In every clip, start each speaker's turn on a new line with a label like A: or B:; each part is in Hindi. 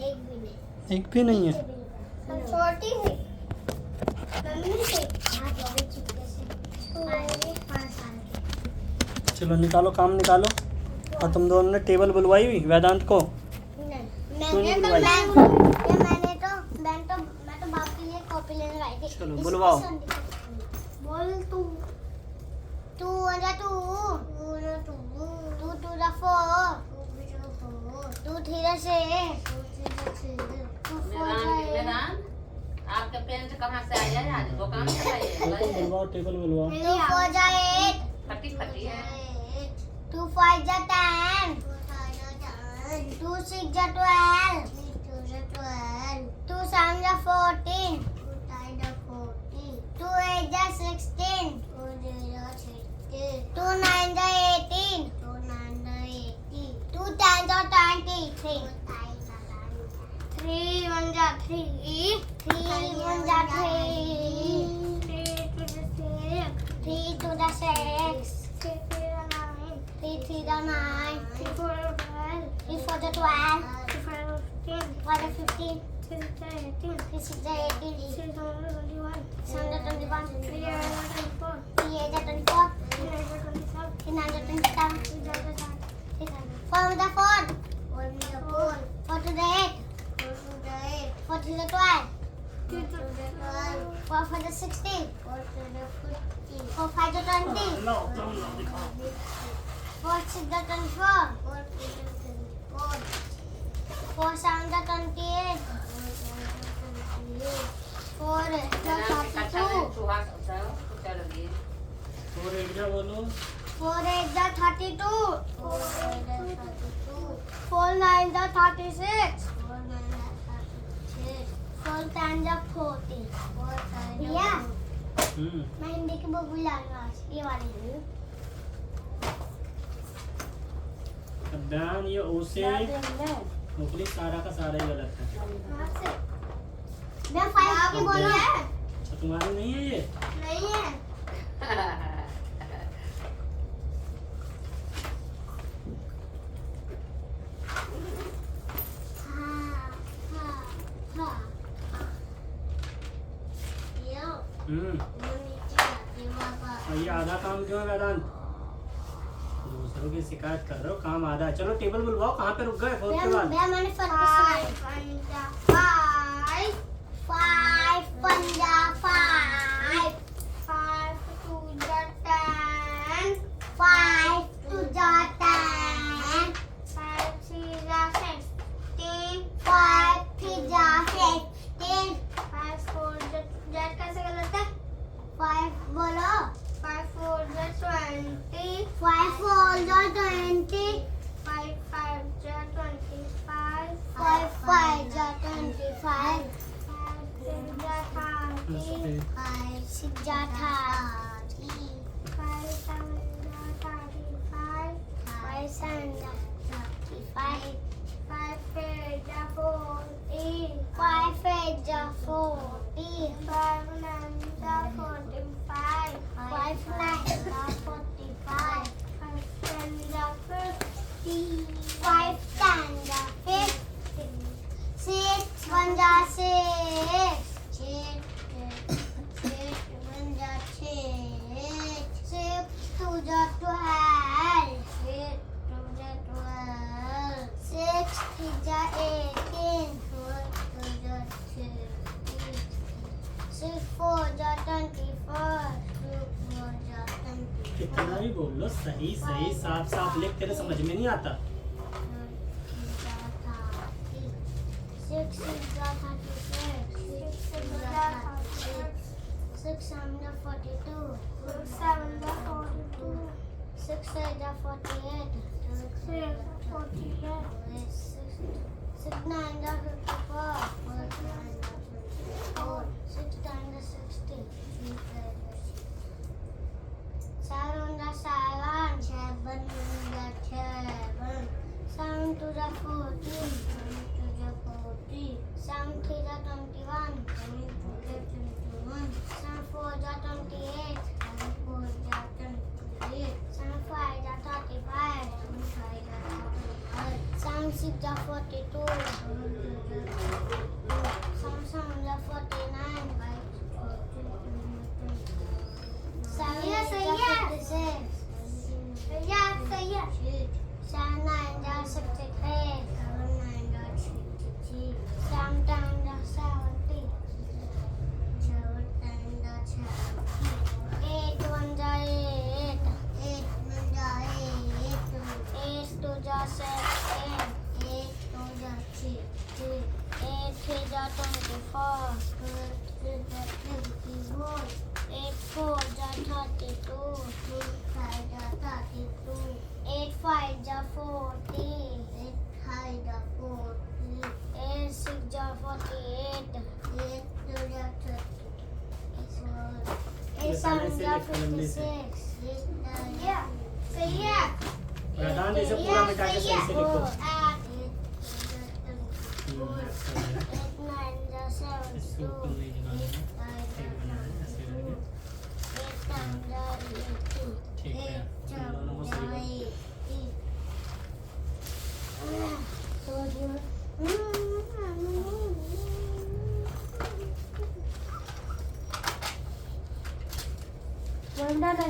A: एक भी नहीं।
B: एक भी नहीं है।
A: छोटी थी मम्मी से हाथ वाले चिपके से 5 साल की।
B: चलो निकालो, काम निकालो। और तुम दोनों ने टेबल बुलवाई हुई वेदांत को?
A: नहीं
B: क्यों नहीं बुलवाई?
A: मैं तो बाप के लिए कॉपी लेने आई थी।
B: चलो, बुलवाओ।
A: बोल तू टू टू द 4 टू 3 से 2
C: वेदांत, आपके पेरेंट्स कहाँ से आए हैं? आज दुकान से आए हैं?
B: तुम बुलवाओ, टेबल बुलवाओ।
A: 2 4 जा 8
C: फटी फटी है।
A: 2 5 जा 10 2 6 जा 12 2 7 जा 14 2 8 जा 16 2 9 जा 18 2 10 जा 23 3 1 जा 3 3 1 जा 3 3 2 जा 6 3 3 जा 9 3 4 जा 12 3 4 जा 15 3 6 जा 18 7 जा 21 3 8 जा 24 3 9 जा 27 4 जा 4 4 to the 8 4 to the 12 4 for the 16 4 5 to 20 4 6 to 24 4 7 to 28 4 32
C: चूहा चल रही है।
B: 4 8 जा बोलो।
A: 4 8 जा 32 4 9 जा 36 4 10 जा 40 भैया मैं हिंदी की बुक भी लाऊंगा आज, ये वाली
B: अब्बान, ये ओ से मुखली सारा का सारा ही गलत है।
A: मैं 5 की बोली है।
B: अच्छा, तुम्हारी नहीं है ये?
A: नहीं है।
B: और ये आधा काम क्यों है वेदांत? दूसरों की शिकायत कर रहे हो, काम आधा है। चलो टेबल बुलवाओ, कहाँ पे रुक गए? 4 के बाद
A: मैंने 5 पंजा 5 5 2 जा 10 5 2 जा 10 5 3 जा 16 5 3 जा 15 5 4 जा कैसे गलत है? 5 बोलो 5 4 जा 20 5 4 जा 20 5 5 जा 25 5 5 जा 25 5 6 जा 30 5 6 जा 30 5 7 जा 35 5 7 जा 35 5 8 जा 40 5 8 जा 40 5 9 जा 45 5 9 जा 45 5 10 जा 50 5 10 जा 50 6 1 जा 6 6 1 जा 6 6 2 जा 12 6 2 जा 12 6 3 जा 18 4 2 जा 30 6 4 जा 24 2 4 जा 24
B: कितना भी बोल लो, सही सही साफ साफ लिख, तेरे समझ में नहीं आता।
A: 6 जा 36 6 जा 6 7 जा 42 6 7 जा 42 6 8 जा 48 6 48 6 9 जा 54 6 10 जा 60 7 जा 7 7 जा 7 7 2 जा 14 2 जा 40 7 3 जा 21 7 4 जा 28 7 4 जा 28 7 5 जा 35 7 6 जा 42 7 7 जा 3 जा 24, 3 जा 24, 8 4 जा 32, 3 5 जा 32, 8 5 जा 40, 8 5 जा 40, 8 6 जा 48, 8 2 जा 30, 8 7 जा 56, 8 9 yeah सही है
B: प्रधान इसे पूरा मिटा के सही से लिखो। इससे ऊपर नहीं लगाना है, एक बनाना है, ऐसे करके। ठीक है, इन दोनों को सही करो।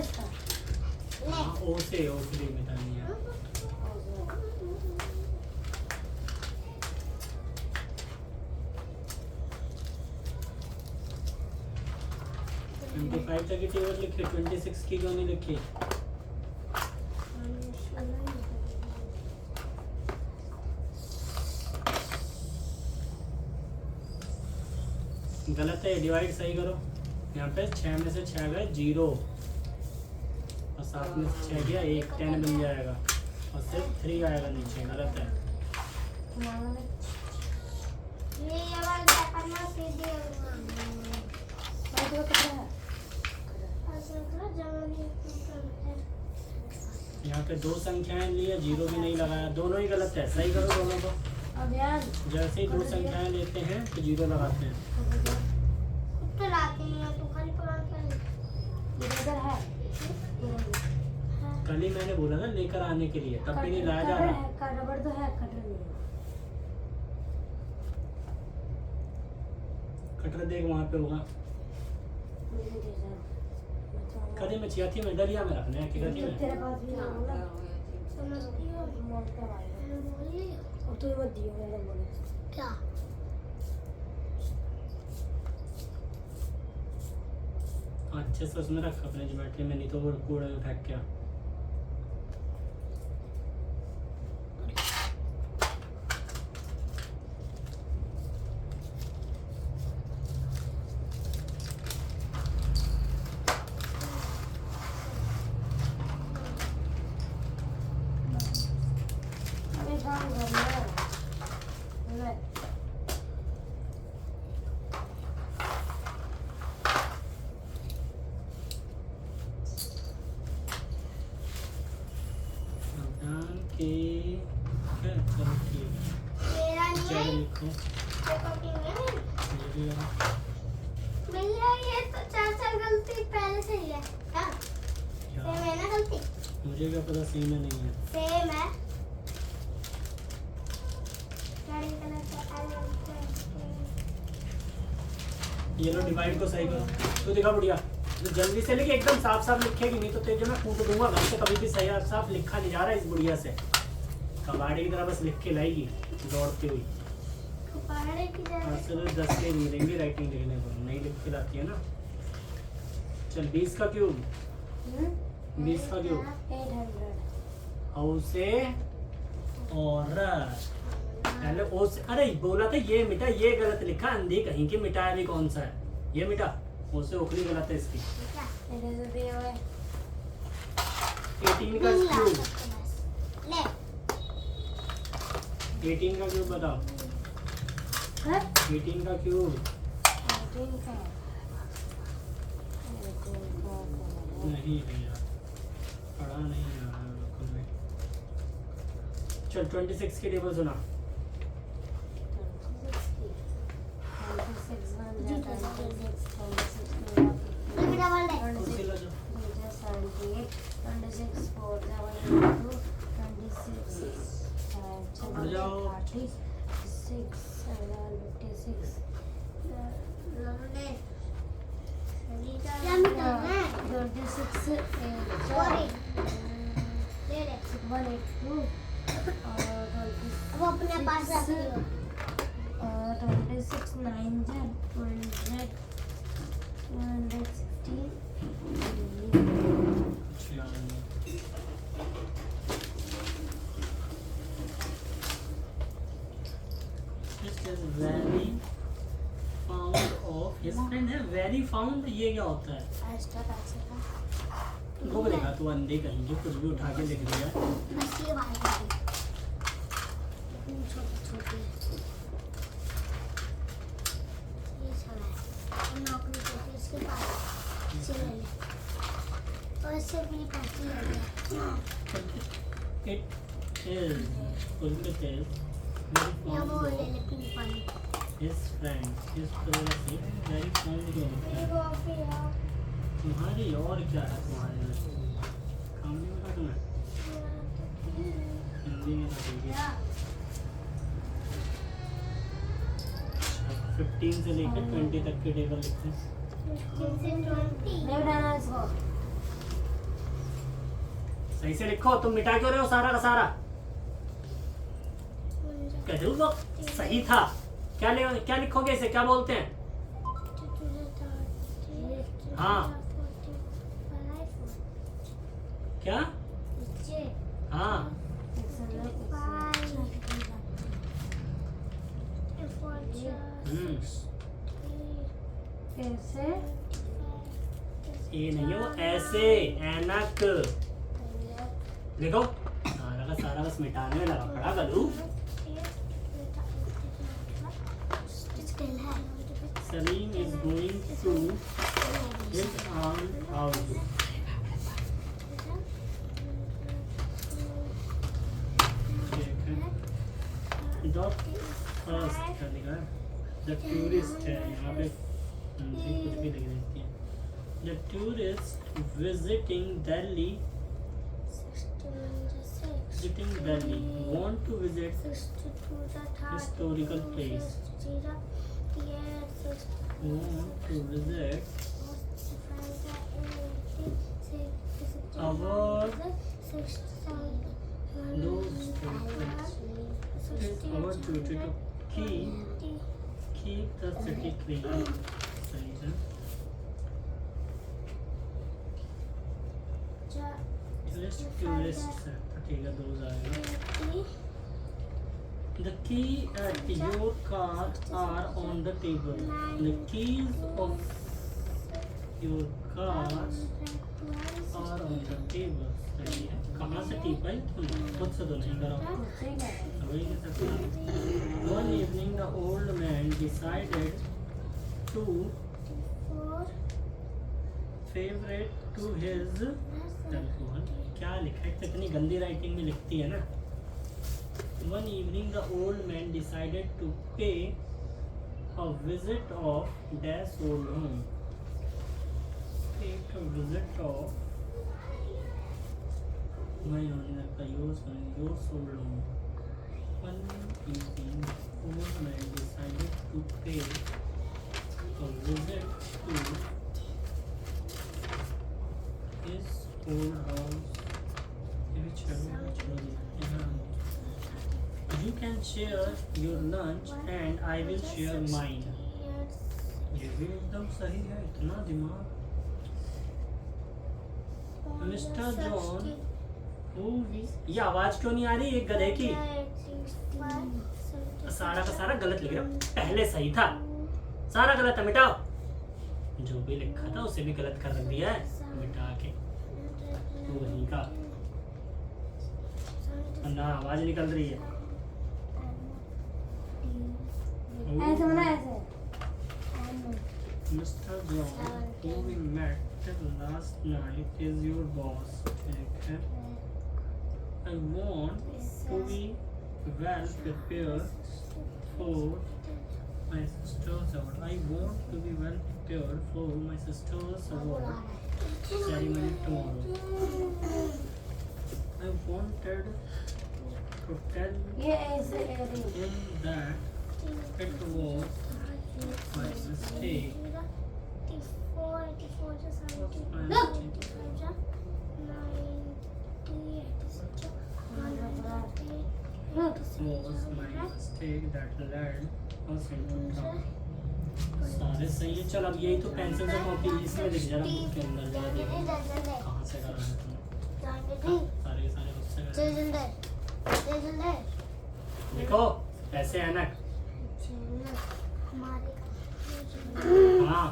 A: इसका
B: हाँ, ओ से मिटानी है। ट्वेंटी 25 तक की टेबल लिखी, 26 की क्यों नहीं लिखी? गलत है, डिवाइड सही करो। यहाँ पे 6 में से 6 गए 0 और 7 में से 6 गया 1, 10 बन जाएगा और सिर्फ 3 आएगा नीचे। गलत है। यहाँ पे 2 संख्याएं ली है, 0 भी नहीं लगाया, दोनों ही गलत है। सही करो दोनों को। जैसे ही 2 संख्याएं लेते हैं तो 0 लगाते हैं।
A: तो लाते हैं तो खाली पुराना इधर है
B: कल ही मैंने बोला ना लेकर आने के लिए, तब भी नहीं लाया जा रहा।
A: रबड़ तो है, कटर नहीं है।
B: कटर देख वहाँ पे होगा। कभी में चिया थी मैं दलिया में रखने की गति में।
A: तेरे पास भी होगा समझती हो मोल का भाई और तू मत दियो मेरे बोले क्या
B: अच्छे से उसमें रख अपने ज्योमेट्री में, नहीं तो वो कूड़े में फेंक क्या।
A: मेरा नहीं
B: लिखो
A: भैया ये तो चाचा गलती पहले से ही है क्या सेम है ना गलती
B: मुझे क्या पता सेम है नहीं है।
A: सेम है गाड़ी कलर का
B: ये लो डिवाइड को सही करो। तो देखा बढ़िया, तो जल्दी से लेके एकदम साफ साफ लिखेगी, नहीं तो तेरे जो मैं कूट दूंगा घर से। कभी भी सही साफ लिखा नहीं जा रहा है इस बुढ़िया से। कबाड़ी की तरह बस लिख के लाएगी दौड़ती हुई।
A: पहाड़े की
B: आज से तो 10 के मिलेंगे राइटिंग लिखने को, नहीं लिख के लाती है ना। चल 20 का क्यूब, 20 का क्यूब
A: 800
B: औ से और पहले ओ से, अरे बोला था ये मिटा, ये गलत लिखा अंधी कहीं की। मिटाया भी कौन सा है ये मिटा, ओ से ओखली गलत है इसकी। 18 का क्यूब,
A: ले
B: 18 का क्यूब बताओ। 18 का क्यूब नहीं भैया, पढ़ा नहीं आ रहा बिल्कुल में। चल 26 की टेबल सुना। कुर्सी ला जाओ।
A: 26 4
B: उठ जाओ।
A: 182 वो अपने पास रख लियो। 26 9 216
B: 96 This is very fond of his friend है very fond ये क्या होता है?
A: एक्स्ट्रा पैसे का
B: वो बोलेगा तू अंधे कहीं जो कुछ भी उठा के लिख दिया है।
A: बस ये वाली छोटी छोटी ये सब है नौकरी करती है इसके पास इसे ले ले और इससे भी पैसे ले ले
B: It is Pulkit is very
A: या
B: fond
A: वो ले
B: of
A: ले पिंक वाली
B: his friends. His friends very fond of तुम्हारी और क्या है तुम्हारे में? काम नहीं होता तुम्हें? हिंदी में तो ठीक है। 15 से लेकर 20 तक के टेबल लिखते हैं। सही से लिखो, तुम मिटा क्यों रहे हो सारा का सारा? कहते हो वो सही था। क्या लिखोगे इसे? क्या बोलते हैं? हाँ क्या? हाँ
A: कैसे
B: ये नहीं हो ऐसे ऐनक देखो सारा का सारा बस मिटाने में लगा पड़ा गलू। Salim is going to his aunt house. The first क्या लिखा है? The tourist है यहाँ पे कुछ भी लिख देती है। The tourist visiting Delhi want to visit historical place. Want to visit our those places. It's our duty to keep the city clean. सही है। Tourists है तो ठीक है दो जाएगा। The key at your car are on the table. The keys of your car are on the table. सही है। कहाँ से टीप आई तुम? खुद से तो नहीं करो। वही के साथ। One evening the old man decided to favorite to his telephone. क्या लिखा है? कितनी गंदी राइटिंग में लिखती है ना। One evening the old man decided to pay a visit of dash old home. Take a visit of my yours old home. One evening the old man decided to pay a visit to his old house. You can share your lunch and I will share mine. ये भी एकदम सही है। इतना दिमाग। मिस्टर जॉन ये आवाज क्यों नहीं आ रही? एक गधे की। सारा का सारा गलत लिख रहे हो। पहले सही था, सारा गलत है। मिटाओ। जो भी लिखा था उसे भी गलत कर रख दिया है मिटा के। तो वही का ना आवाज निकल रही है।
A: ऐसे होना ऐसे।
B: Mr. John, who we met last night, is your boss. ठीक है। I want to be well prepared for my sister's award. I want to be well prepared for my sister's award ceremony tomorrow. I wanted to tell
A: ये ऐसे
B: him that it was my mistake. Was my mistake that led us into trouble. सारे सही है। चल अब यही तो पेंसिल से कॉपी इसमें लिख जरा बुक के अंदर जरा देखो कहाँ से कर रहा है तुमने। सारे के सारे उससे कर। देखो ऐसे ऐनक
A: हमारे
B: हाँ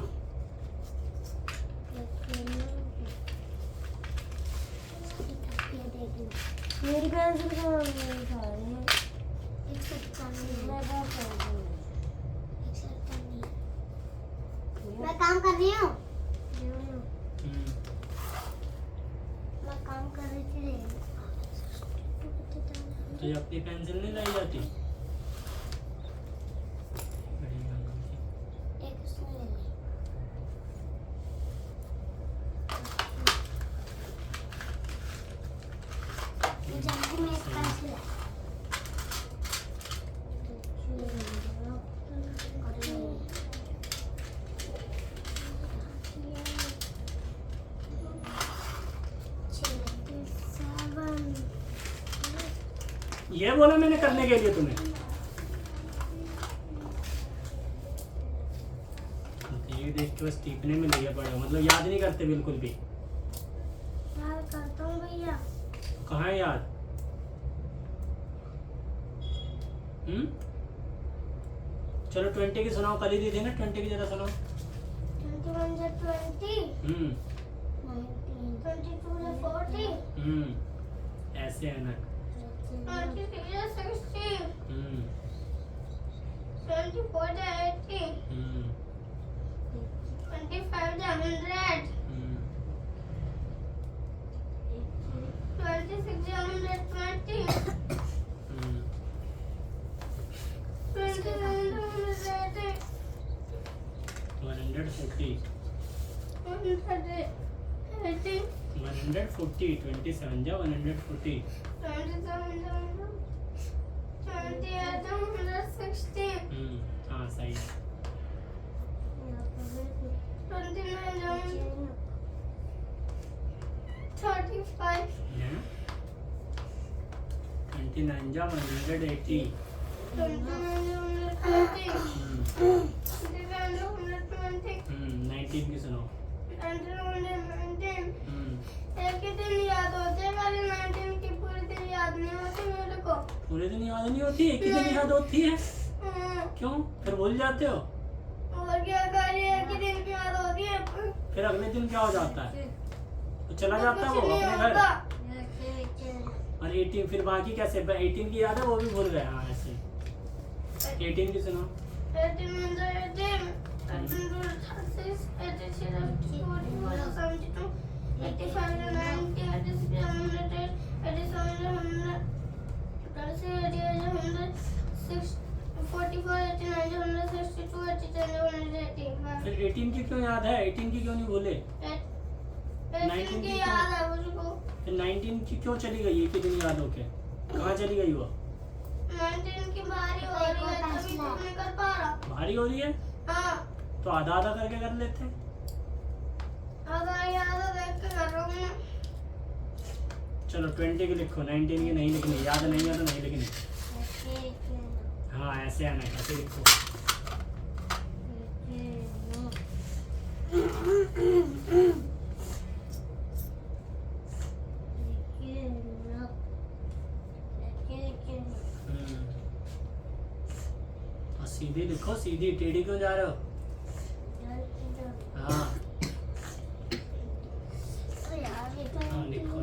A: मेरी पेंसिल को नहीं खा रही है। मैं काम कर रही हूँ। मैं काम कर रही थी।
B: तो ये अपनी पेंसिल नहीं लाई जाती?
A: एक उसने ले ली। ये जल्दी में एक पेंसिल है।
B: ये बोला मैंने करने के लिए तुम्हें। ये देख के बस टीपने में लगे पड़े हो, मतलब याद नहीं करते बिल्कुल भी।
A: याद करता हूँ भैया।
B: कहाँ है याद? चलो 20 की सुनाओ, कल ही दी थी ना 20 की, जरा सुनाओ।
A: 21 से 20, 22 से 40,
B: ऐसे है ना।
A: 23 से 60,
B: हम्म
A: 24 से 80, 25 से 100, 26 से 120, 27 से 180,
B: 140,
A: 180,
B: 140, 27 जा 140,
A: 28, 160,
B: हाँ सही है।
A: 29, 35,
B: 29 जा 180, 19 की सुनाओ।
A: एक ही दिन याद होते हैं, वाले 19 की पूरी दिन याद नहीं होती मेरे को।
B: पूरे दिन याद नहीं होती, एक ही दिन याद होती है। क्यों? फिर भूल जाते हो?
A: और क्या करिए, एक ही दिन की याद होती है।
B: फिर अगले दिन क्या हो जाता है? तो चला जाता है वो
A: कुछ नहीं
B: अपने घर।
A: होता।
B: और 18 फिर बाकी कैसे? 18 की याद है, वो भी भूल गए। हाँ ऐसे 18 की सुनो।
A: 18, 18, 36, 87, 44, 72, 85, 90, 86, 100, 87, 100, 88, 100, 44, 89, 100, 62, 83, 180।
B: फिर 18 की क्यों याद है? 18 की क्यों नहीं भूले?
A: 18 की याद है मुझको।
B: फिर 19 की क्यों चली गई? एक ही दिन याद होके कहाँ चली गई वो?
A: 19 की बारी हो रही है, तभी तो नहीं कर पा रहा।
B: भारी हो रही है
A: हाँ,
B: तो आधा आधा करके कर लेते हैं।
A: आधा याद देख के कर रहा हूँ मैं।
B: चलो 20 की लिखो, 19 की नहीं लिखनी। याद नहीं है तो नहीं लिखनी। हाँ ऐसे आना, ऐसे लिखो। और सीधी लिखो, सीधी। टेढ़ी क्यों जा रहे हो? हाँ हाँ लिखो।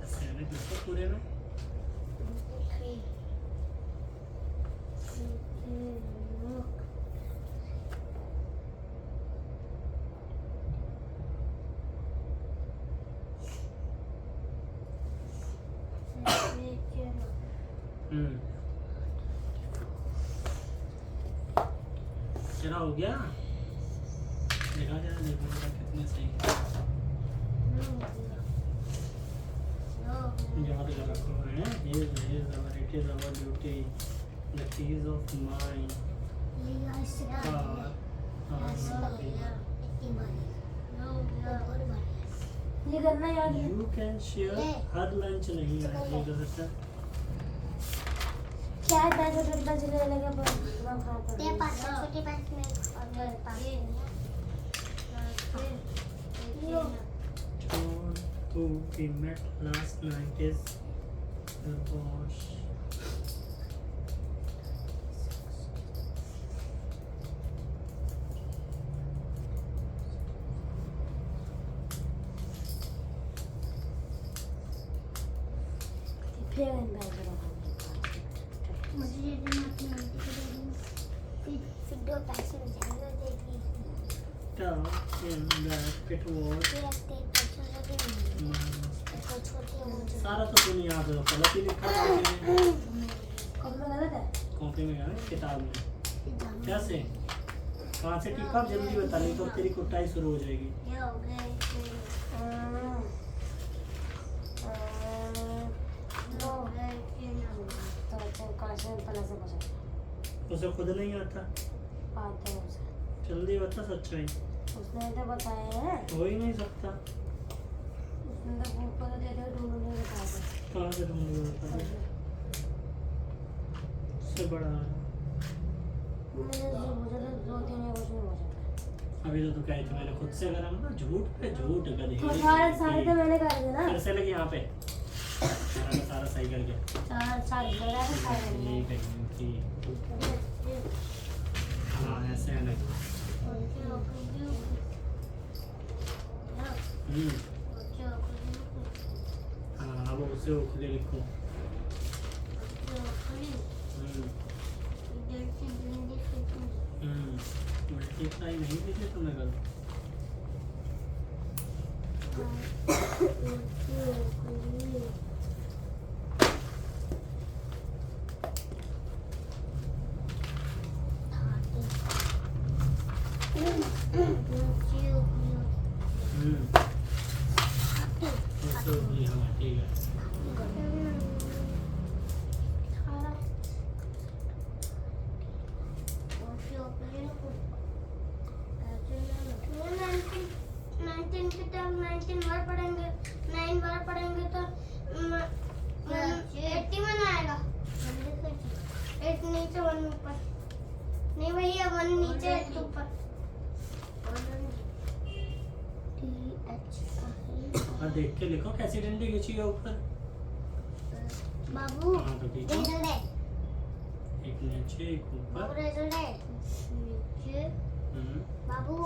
B: ऐसे आना लिखो पूरे में। चला हो गया? देखा जरा, देखो जरा कितने सही याद कर रखो है। It is our duty, the keys of mind
A: ये करना याद है।
B: you can share। Her lunch नहीं है ये तो सच्चा।
A: क्या पैसा टूटता चले लगा पर आपके पास में और मेरे पास में
B: who we met last night is the boss.
A: मुझे ये दिन अपनी आंटी को दे दूँ फिर 2 पैसे मिल जाएंगे देगी
B: Tell him that it was
A: फिर अपने पैसों से भी मिलेंगे तो छोटी है मुझे
B: सारा तो तूने याद है गलत ही लिखा था उसने।
A: कब में गलत है
B: कॉपी में है किताब में कैसे कहाँ से टिका अब जल्दी बता नहीं तो तेरी कुटाई शुरू हो जाएगी।
A: ये हो गए
B: उसे खुद नहीं आता जल्दी बता सच्चाई
D: उसने तो बताया है
B: हो ही नहीं सकता।
D: उसने तो बुक पर दे दे ढूंढने बताया
B: कहाँ से ढूंढूंगा बता दे उससे बड़ा है।
D: मैंने जो मुझे तो 2-3 या कुछ नहीं पूछा
B: अभी तो तू कही थी मैंने खुद से करा मतलब झूठ पे झूठ कर
D: तो सारे तो मैंने कर दिया ना
B: फिर से लगी यहाँ पे सारा का सारा सही करके
D: सारे लगा के सारे
B: ये कहीं कि हाँ ऐसे है ना हाँ अब उसे उखले लिखो मल्टीप्लाई नहीं लिखे तुमने कल हाँ ठीक है
A: नहीं भैया 1 नीचे 8 ऊपर
B: हाँ देख के लिखो कैसी डंडी खींची है ऊपर
A: बाबू
B: हाँ तो ठीक
A: रेजर
B: है
A: दे
B: एक नीचे एक
A: बाबू
B: ऊपर
A: रेजर दे नीचे बाबू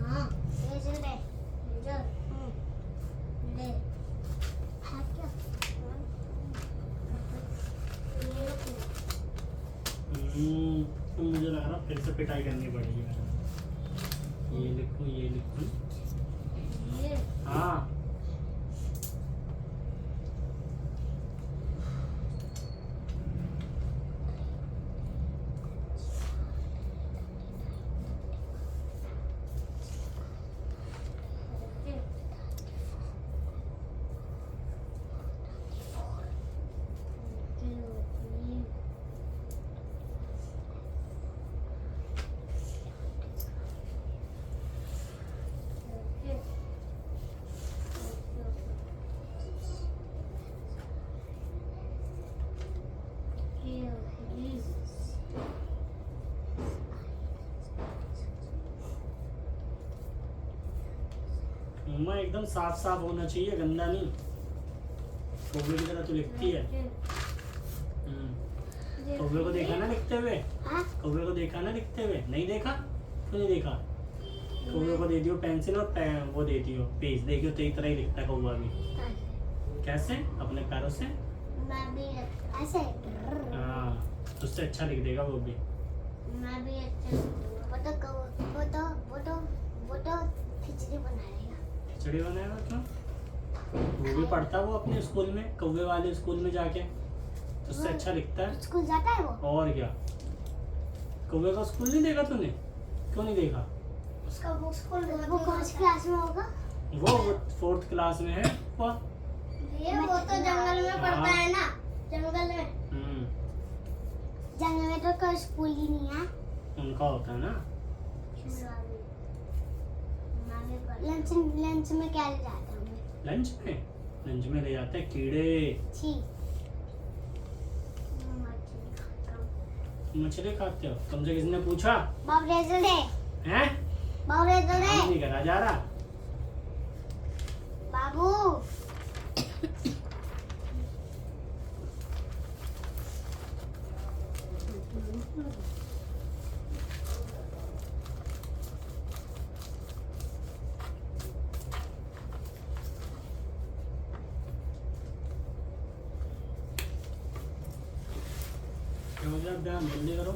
A: हाँ रेजर दे रेजर दे है क्या
B: तो मुझे लग रहा फिर से पिटाई करनी पड़ेगी ये लिखूं
A: ये
B: हाँ मम्मा एकदम साफ साफ होना चाहिए गंदा नहीं कौवे की तरह तो लिखती है कौवे को देखा ना लिखते हुए
A: हाँ
B: कौवे को देखा ना लिखते हुए नहीं देखा क्यों नहीं देखा कौवे को दे दियो पेंसिल और वो दे दियो पेज देखियो तेरी तरह ही लिखता है कौवा भी कैसे अपने पैरों से
A: मैं भी ऐसे
B: हाँ उससे अच्छा लिख देगा वो भी
A: मैं भी अच्छा वो तो खिचड़ी बनाएगा
B: खिचड़ी बनाएगा क्यों वो भी पढ़ता है वो अपने स्कूल में कौवे वाले स्कूल में जाके उससे अच्छा लिखता है
A: स्कूल जाता है वो
B: और क्या कौवे का स्कूल नहीं देखा तूने क्यों नहीं देखा
A: उसका वो स्कूल वो कौन सी क्लास में होगा
B: वो 4th क्लास में है वो
A: ये वो तो जंगल में पढ़ता है ना जंगल में जंगल में तो कोई स्कूल ही नहीं है
B: उनका होता है ना
A: लंच में क्या ले जाते हैं
B: लंच में ले जाते हैं कीड़े
A: छी
B: मछली खाते हो? तुमसे किसने पूछा?
A: बाबू रेजर दे,
B: हैं?
A: बाबू रेजर दे,
B: काम नहीं करा जा रहा।
A: बाबू
B: हो गया अभ्यान, जल्दी करो।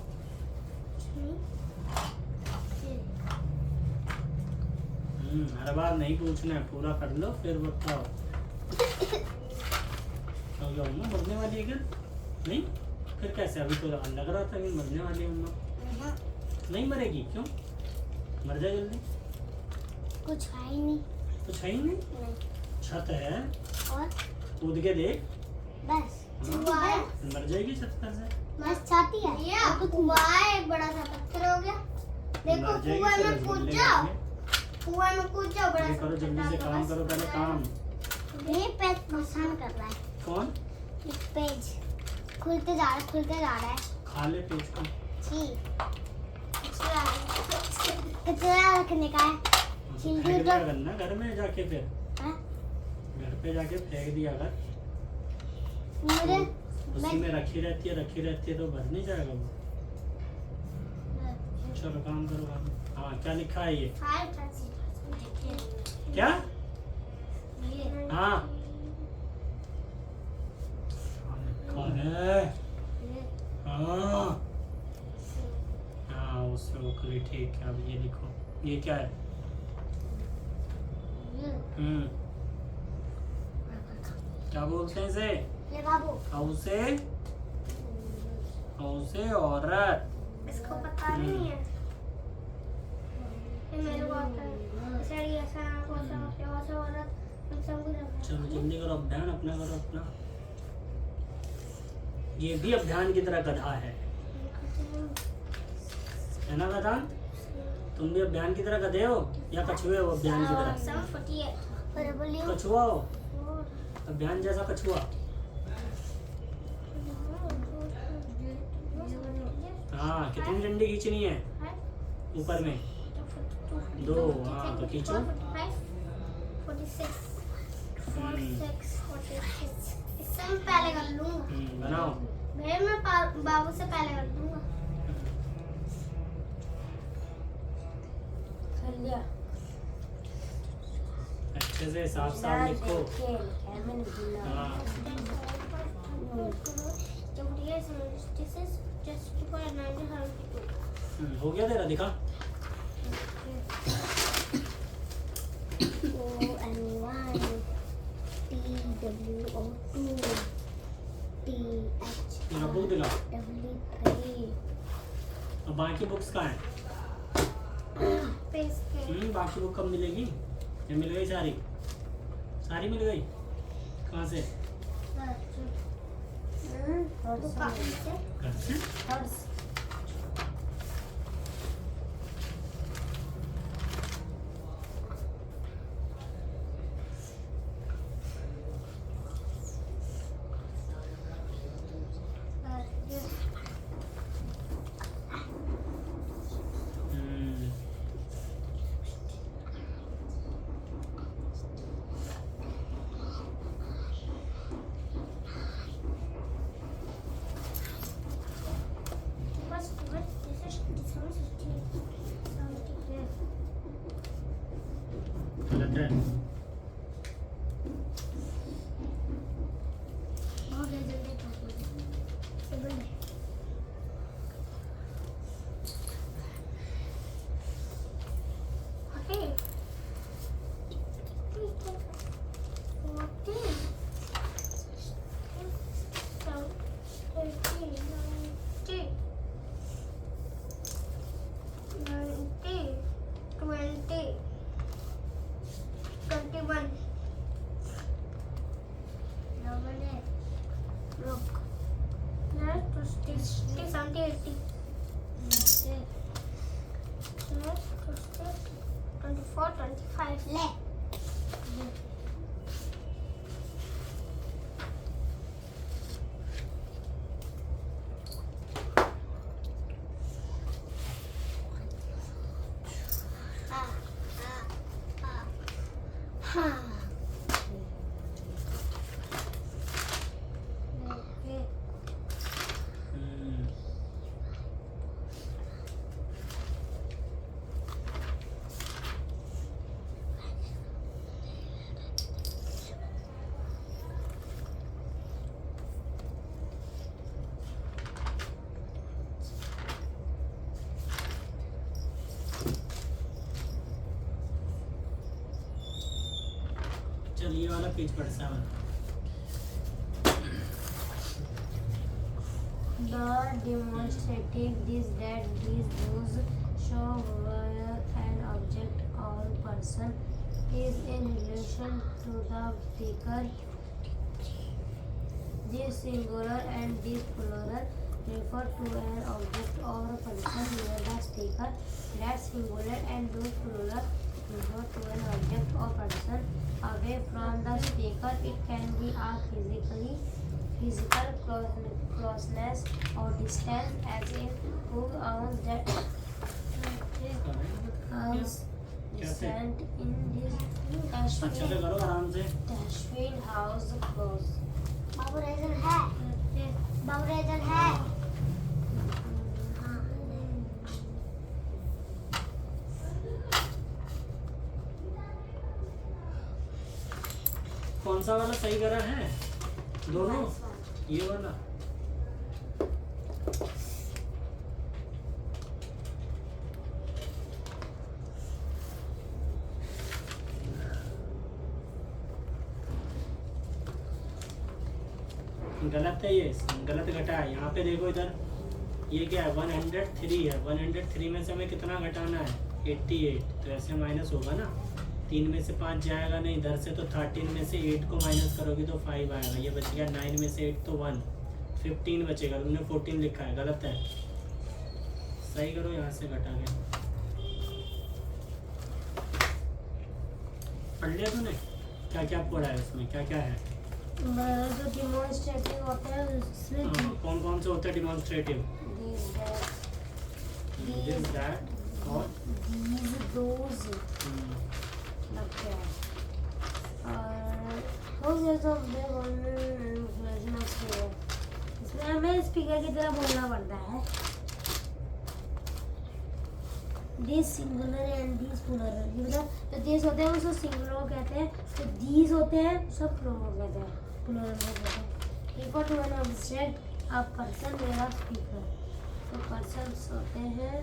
B: हर बार नहीं पूछना है, पूरा कर लो फिर बताओ। हो गया उम्मा, मरने वाली है क्या? नहीं, फिर कैसे? अभी तो लग रहा था कि मरने वाली है उम्मा। नहीं मरेगी, क्यों? मर जाए जल्दी।
A: कुछ है ही नहीं।
B: कुछ है ही नहीं।
A: नहीं।
B: छत है,
A: और
B: कूद के देख।
A: बस
B: हाँ।
A: कुआ है,
B: मर जाएगी छत पर से।
A: बस छाती है। ये तो कुआ है, एक बड़ा सा पत्थर हो गया। देखो
B: मर जाएगी,
A: कुआ
B: फिर
A: में कूद
B: रसगुल्ले
A: जाओ,
B: खाएंगे।
A: कुआ में कूद जाओ, बड़ा
B: ये
A: सा
B: करो जल्दी से, काम करो पहले काम।
A: ये पेज परेशान कर रहा है।
B: कौन?
A: ये पेज खुलते जा रहा है, खुलते जा रहा है।
B: खा ले पेज को।
A: छी, कचरा रखने का है।
B: फेंक दिया करना घर में जाके, फिर
A: हाँ?
B: घर पे जाके फेंक दिया कर।
A: मेरे
B: उसी में रखी रहती है तो भर नहीं जाएगा वो। चलो काम करो काम। हाँ, क्या लिखा है ये? क्या? हाँ कौन है? हाँ हाँ, उससे उखली, ठीक है। अब ये लिखो, ये क्या है? क्या बोलते हैं इसे?
A: ले बाबू,
B: हौसे, हौसे औरत।
A: इसको पता नहीं है। ये मेरे को आता है। ऐसा ही ऐसा ऐसा औरत सब कुछ आता है।
B: चलो जल्दी करो अभियान, अपना करो अपना। ये भी अभियान की तरह गधा है ना गधा? तुम भी अभियान की तरह गधे हो या कछुए हो? अभियान की तरह कछुआ हो, अभियान जैसा कछुआ। हाँ, कितनी डंडी खींचनी है ऊपर में? 2। हाँ तो खींचो।
A: 46 इससे मैं पहले कर लूंगा।
B: बनाओ।
A: मैं बाबू से पहले कर दूंगा।
D: कर लिया।
B: अच्छे से साफ साफ लिखो। हाँ हो गया तेरा, दिखा। मेरा बुक दिखा। अब बाकी बुक्स कहाँ हैं? बाकी बुक कब मिलेगी? ये मिल गई सारी? सारी मिल गई? कहाँ से? घर से? गलत है। वाला पेज पर 7।
D: The demonstrative this that these those show where an object or person is in relation to the speaker. This singular and this plural refer to an object or a person near the speaker. That singular and those plural refer to an object or person away from the speaker. It can be a physical closeness or distance, as in who owns that house descent in this
B: अच्छे से करो आराम से।
D: Tashwin house close.
A: बाबू रेजर है, बाबू रेजर है। हाँ,
B: कौन सा वाला सही करा है? दोनों? ये वाला? गलत है ये, गलत घटा है। यहाँ पे देखो इधर, ये क्या है? 103 है। 103 में से हमें कितना घटाना है? 88। तो ऐसे माइनस होगा ना, 3 में से 5 जाएगा नहीं इधर से, तो 13 में से 8 को माइनस करोगे तो 5 आएगा। ये बच गया 9 में से 8 तो 1, 15 बचेगा। तुमने 14 लिखा है, गलत है। सही करो यहाँ से घटा के। पढ़ लिया तूने? क्या क्या पढ़ा है इसमें, क्या क्या है?
D: जो डिमॉन्स्ट्रेटिव होते हैं उसमें
B: कौन कौन से होते हैं डिमॉन्स्ट्रेटिव?
D: दिस दैट
B: और
D: these those लगते हैं। और those जैसा होते हैं वर्जन ऑफ स्पीकर। इसमें हमें स्पीकर की तरह बोलना पड़ता है। This singular and this plural, मतलब तो दिस होते हैं उसको सिंगुलर को कहते हैं, तो दीज होते हैं सब प्लूरल को कहते हैं, प्लूरल को कहते हैं। Refer to an object a person मेरा स्पीकर, तो पर्सन्स होते हैं।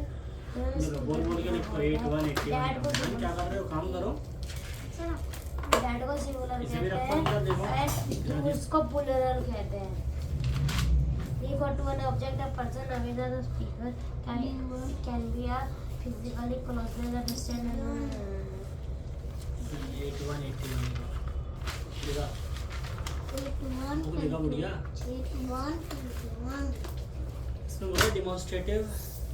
B: बोल बोल के लिखो 8181। क्या कर रहे हो? काम करो।
D: डैड को सिंगुलर
B: इसे भी
D: कहते
B: रखो अंदर, देखो।
D: हैं एंड उसको प्लूरल कहते हैं। Refer to an object a person away the speaker can be a physically closeness or distance.
B: 8181 लिखा।
A: 81,
B: वो लिखा बढ़िया।
A: 81, 21।
B: इसमें बोलो डिमॉन्स्ट्रेटिव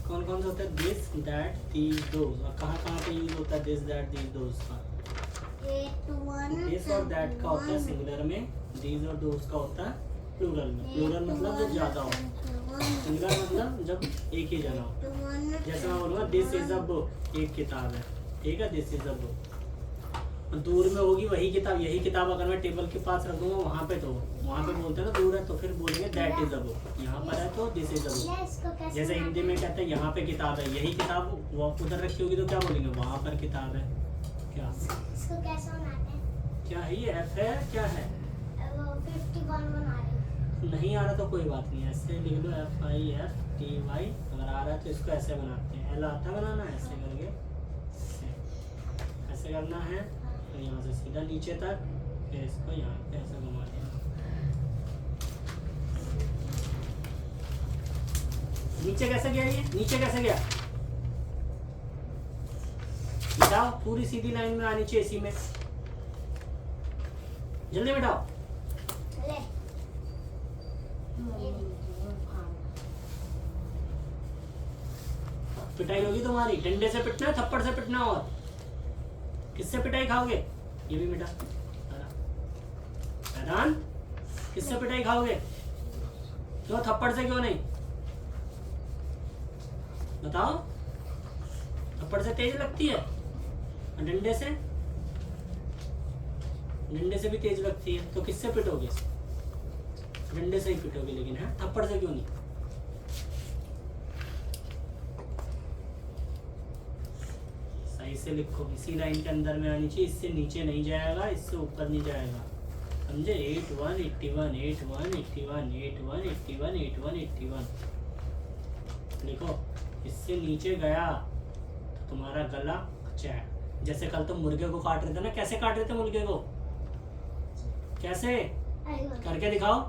B: कौन कौन से होते हैं? This that these those. और कहाँ कहाँ पे यूज होता है दिस दैट दीज दोज का?
A: 81,
B: दिस और दैट का होता है सिंगुलर में, दीज और दोज का होता है प्लूरल में। प्लूरल मतलब जब ज्यादा हो, सिंगुलर मतलब जब एक ही जना हो। जैसे मैं बोलूँगा दिस इज अ बुक, एक किताब है, ठीक है? This is a book. दूर में होगी वही किताब, यही किताब अगर मैं टेबल के पास रख दूंगा वहाँ पे, तो वहाँ पे बोलते हैं ना दूर है, तो फिर बोलेंगे दैट इज अ बुक। यहाँ पर है तो दिस इज अ बुक। जैसे हिंदी में कहते हैं यहाँ पे किताब है, यही किताब वो उधर रखी होगी तो क्या बोलेंगे? वहाँ पर किताब है। क्या
A: इसको कैसे बनाते हैं?
B: क्या है ये? एफ है? क्या है?
A: वो 51 बना रहे हैं।
B: नहीं आ रहा तो कोई बात नहीं, ऐसे लिख लो FIFTY। अगर आ रहा है तो इसको ऐसे बनाते हैं। एल आता बनाना है ऐसे करके, ऐसे करना है। तो यहाँ से सीधा नीचे तक, फिर इसको यहाँ पे ऐसे घुमा देना। नीचे कैसे गया ये? नीचे कैसे गया? मिटाओ, पूरी सीधी लाइन में आनी चाहिए इसी में। जल्दी मिटाओ।
A: ले,
B: पिटाई होगी तुम्हारी। डंडे से पिटना है, थप्पड़ से पिटना? और किससे पिटाई खाओगे? ये भी मिटा। हैरान, किससे पिटाई खाओगे? क्यों? थप्पड़ से क्यों नहीं? बताओ। थप्पड़ से तेज लगती है, और डंडे से? डंडे से भी तेज लगती है। तो किससे पिटोगे? डंडे से ही पिटोगे, लेकिन है थप्पड़ से क्यों नहीं? सही से लिखो, इसी लाइन के अंदर में आनी चाहिए, इससे नीचे नहीं जाएगा, इससे ऊपर नहीं जाएगा, समझे? 8181 8181 8181 8181 लिखो। इससे नीचे गया तो तुम्हारा गला चैट। जैसे कल तुम मुर्गे को काट रहे थे ना, कैसे काट रहे थे मुर्गे को? कैसे
A: ऐसे
B: करके दिखाओ।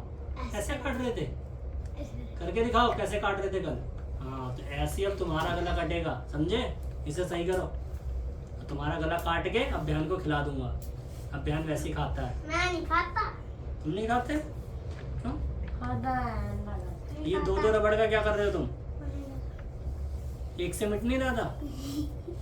B: कैसे काट रहे थे? करके दिखाओ कैसे काट रहे थे कल। हाँ तो ऐसे अब तुम्हारा गला कटेगा, समझे? इसे सही करो। तुम्हारा गला काट के अभियान को खिला दूंगा। अभियान वैसे ही खाता है।
A: मैं नहीं खाता।
B: तुम नहीं खाते क्यों?
D: खाता है ना खाता।
B: ये दो दो रबड़ का क्या कर रहे हो तुम? एक से मिट नहीं रहा था?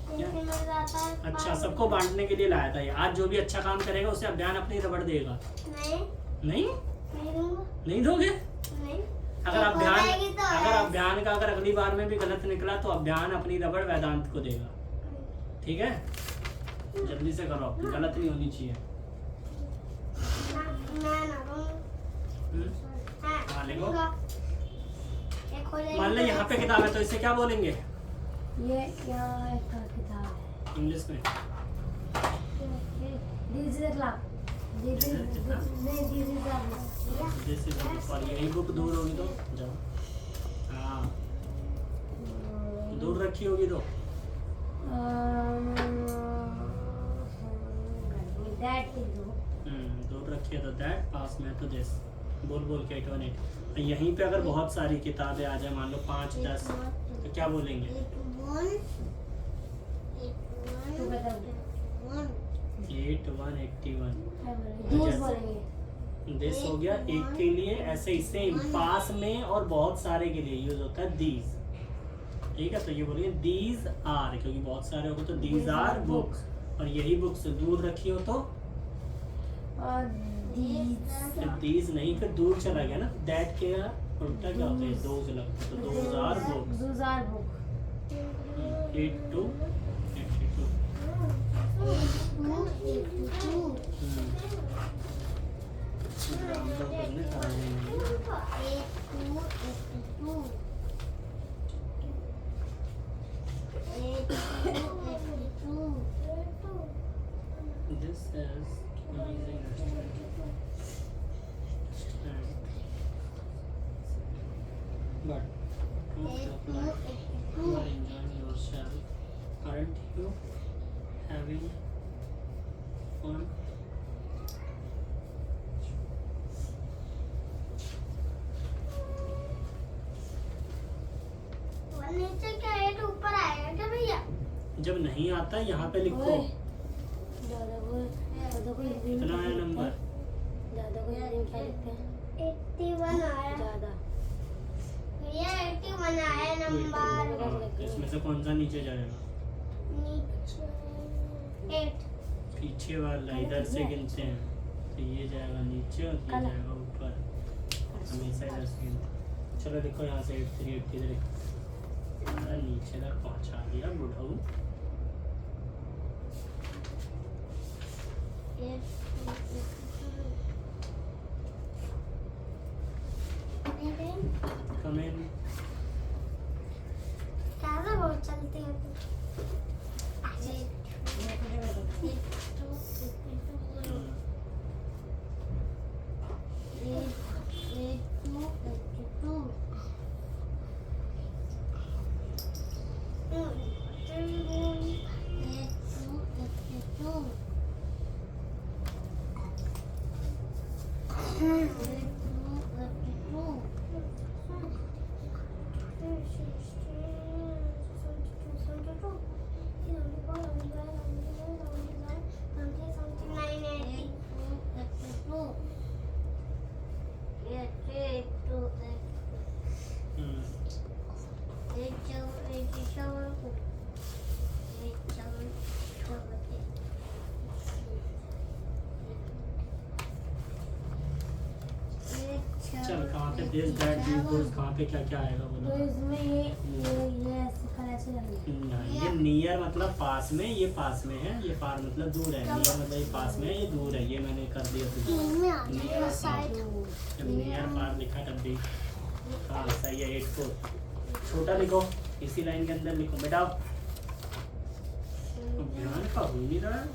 A: जैसे मिल जाता है।
B: अच्छा, सबको बांटने के लिए लाया था ये। आज जो भी अच्छा काम करेगा उसे अभियान अपनी रबड़ देगा।
A: नहीं
B: नहीं
A: नहीं दूंगा।
B: नहीं दोगे?
A: नहीं
B: अगर
A: हो
B: अभियान
A: जाएगी तो
B: अगर
A: है।
B: अभियान का अगर अगली बार में भी गलत निकला तो अभियान अपनी रबड़ वेदांत को देगा। ठीक है, जल्दी से करो, गलत नहीं होनी चाहिए।
A: मैं ना दूंगा।
B: हम्म? हाँ, लिखो।
A: ये खोलेंगे
B: मान लो
A: तो
B: यहाँ पे किताब है तो इसे क्या बोलेंगे
D: ये यहाँ एक किताब है।
B: इंग्लिश में?
D: This is a club. This is a book.
B: This is a book। और यही बुक दूर होगी तो जाओ। हाँ, दूर रखी होगी तो
D: That is the book.
B: दूर रखी है तो दैट, पास में है तो दिस। बोल बोल के 818। यहीं पे अगर बहुत सारी किताबें आ जाए, मान लो 5 10, तो क्या बोलेंगे? 8 1 81।
D: Those बोलेंगे।
B: दिस हो गया एक के लिए, ऐसे ही सेम पास में और बहुत सारे के लिए यूज होता है दीज। ठीक है, तो ये बोलिए दीज आर, क्योंकि बहुत सारे होगा तो दीज आर बुक्स। और यही बुक्स दूर रखी हो तो दीज नहीं, फिर दूर चला गया ना, दैट के उल्टा क्या होता है? दोज लगता है, तो those are books.
D: Those are book.
B: 8 2 82। हम लोग करने आ रहे हैं। This is amazing restaurant. But most of like you are enjoying yourself. Aren't you having fun?
A: नीचे क्या है तो ऊपर आएगा क्या भैया?
B: जब नहीं आता यहाँ पे लिखो।
D: ज़्यादा कोई
B: कितना है नंबर?
D: ज़्यादा कोई हिंदी क्या लिखते हैं?
A: 81 आया
D: ज़्यादा।
A: भैया 81 आया नंबर।
B: हाँ, इसमें से कौन सा नीचे जाएगा?
A: नीचे 8
B: पीछे वाला इधर से गिनते हैं तो ये जाएगा नीचे और ये जाएगा ऊपर। हमेशा इधर से गिनते हैं। चलो देखो यहाँ से 83 83 नीचे तक पहुँचा दिया बुढ़ऊ। Come in।
A: कैसे बहुत चलती है तू?
B: चल कहाँ पे दिस दैट दीस दोस, कहाँ पे क्या क्या आएगा
D: तो
B: बोलो?
D: इसमें ये ऐसे लगेगा।
B: ये नियर मतलब पास में, ये पास में है, ये पार मतलब दूर है। नियर मतलब ये पास में है, ये दूर है। ये मैंने कर दिया तुझे। नियर जब नियर पार लिखा तब भी हाँ सही है। 8 4 छोटा लिखो, इसी लाइन के अंदर लिखो बेटा। ध्यान का हो नहीं रहा है।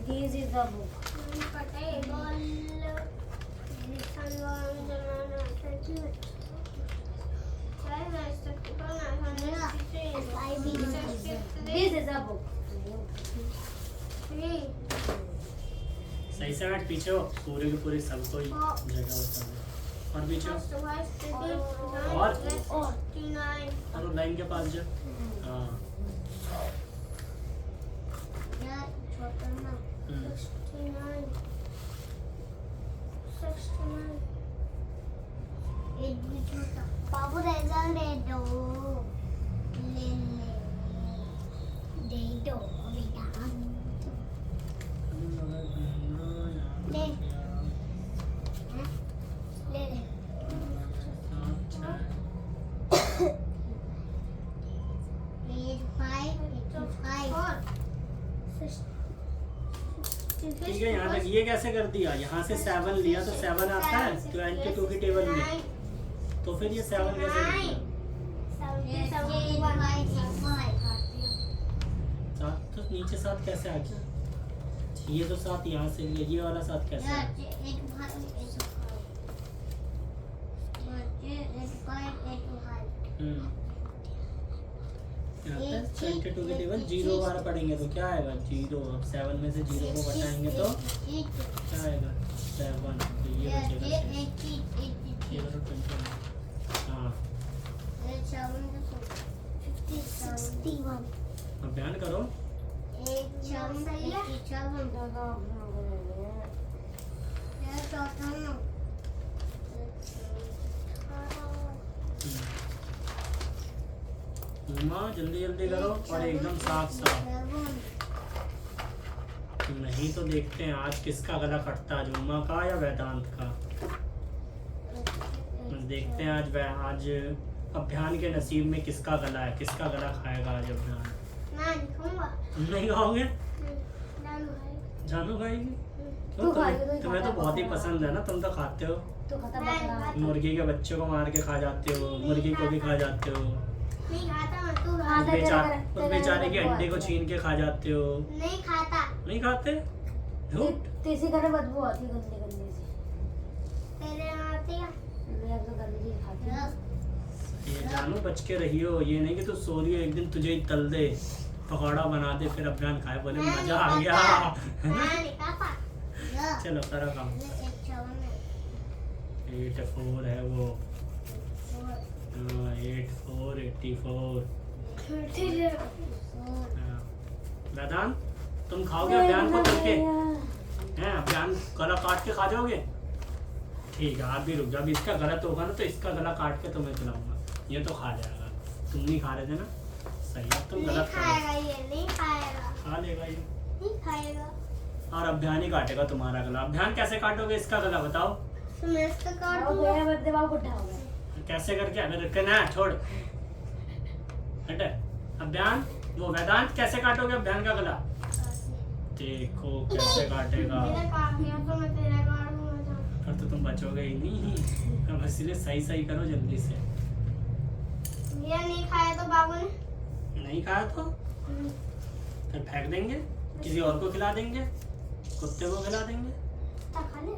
D: This is the book. This is a book.
B: ऐसे बैठ पीछे हो, पूरे के पूरे सबको ही जगह होता है। और पीछे हो। और लाइन के पास जा। हाँ।
A: बाबू रेजर दे दो, ले दे दो बेटा, ले ले ले। 8
B: ठीक है, यहाँ तक ये कैसे कर दिया? यहाँ से 7 लिया तो 7 आता है 22 की टेबल में, तो फिर ये 7 कैसे कर दिया? 7 तो नीचे 7 कैसे आ गया? ये तो 7 यहाँ से लिया, ये वाला 7 कैसे आ गया? यहाँ पे 22 की टेबल 0 बार पढ़ेंगे तो क्या आएगा? 0। अब 7 में से 0 को घटाएंगे तो क्या आएगा? 7। तो ये बचेगा 6। ये तो 21। हाँ, अब ध्यान करो। माँ जल्दी जल्दी करो और एकदम साफ साफ, नहीं तो देखते हैं आज किसका गला कटता है, उमा का या वेदांत का। देखते हैं आज अभियान के नसीब में किसका गला है, किसका गला खाएगा आज अभियान। नहीं खाओगे? जानू खाएगी? तुम्हें तो बहुत ही पसंद है ना, तुम तो खाते हो। मुर्गी के बच्चे को मार के खा जाते हो, मुर्गी को भी खा जाते हो, उस बेचारे के अंडे को छीन के खा जाते हो।
A: नहीं खाता।
B: नहीं खाते? झूठ।
D: तेजी का बदबू आती है गंदे गंदे से।
A: तेरे आती है?
D: मैं तो गंदी चीज खाती हूँ।
B: ये जानू बच के रहियो, ये नहीं कि तू सो रही हो एक दिन तुझे ही तल दे, पकौड़ा बना दे, फिर अभियान खाए, बोले मजा आ गया। चलो करो काम। 84 है वो। 84 84। वेदांत तुम खाओगे अभियान को तल के? हैं अभियान गला काट के खा जाओगे? ठीक है, आप भी रुक जाओ, अभी इसका गलत होगा ना तो इसका गला काट के तुम्हें खिलाऊंगा, ये तो खा जाएगा। तुम नहीं खा रहे थे ना, सही है, तुम गलत
A: खाएगा, ये नहीं खाएगा।
B: खा लेगा ये,
A: नहीं खाएगा।
B: और अभियान ही काटेगा तुम्हारा गला। अभियान कैसे काटोगे इसका गला बताओ?
A: तो मैं इसका काट दूंगा।
D: मेरा बर्थडे बाबू बुढ़ा हो गया।
B: कैसे करके? अगर रखना छोड़ हट। अभियान वो वेदांत कैसे काटोगे अभियान का गला? देखो कैसे काटेगा।
A: मेरा काट दिया तो मैं तेरा काट दूंगा।
B: फिर तो तुम बचोगे ही नहीं। अब इसलिए सही सही करो जल्दी से।
A: ये नहीं खाया तो बाबू ने?
B: नहीं खाया तो फिर फेंक देंगे, किसी और को खिला देंगे, कुत्ते को खिला देंगे।
A: खा ले।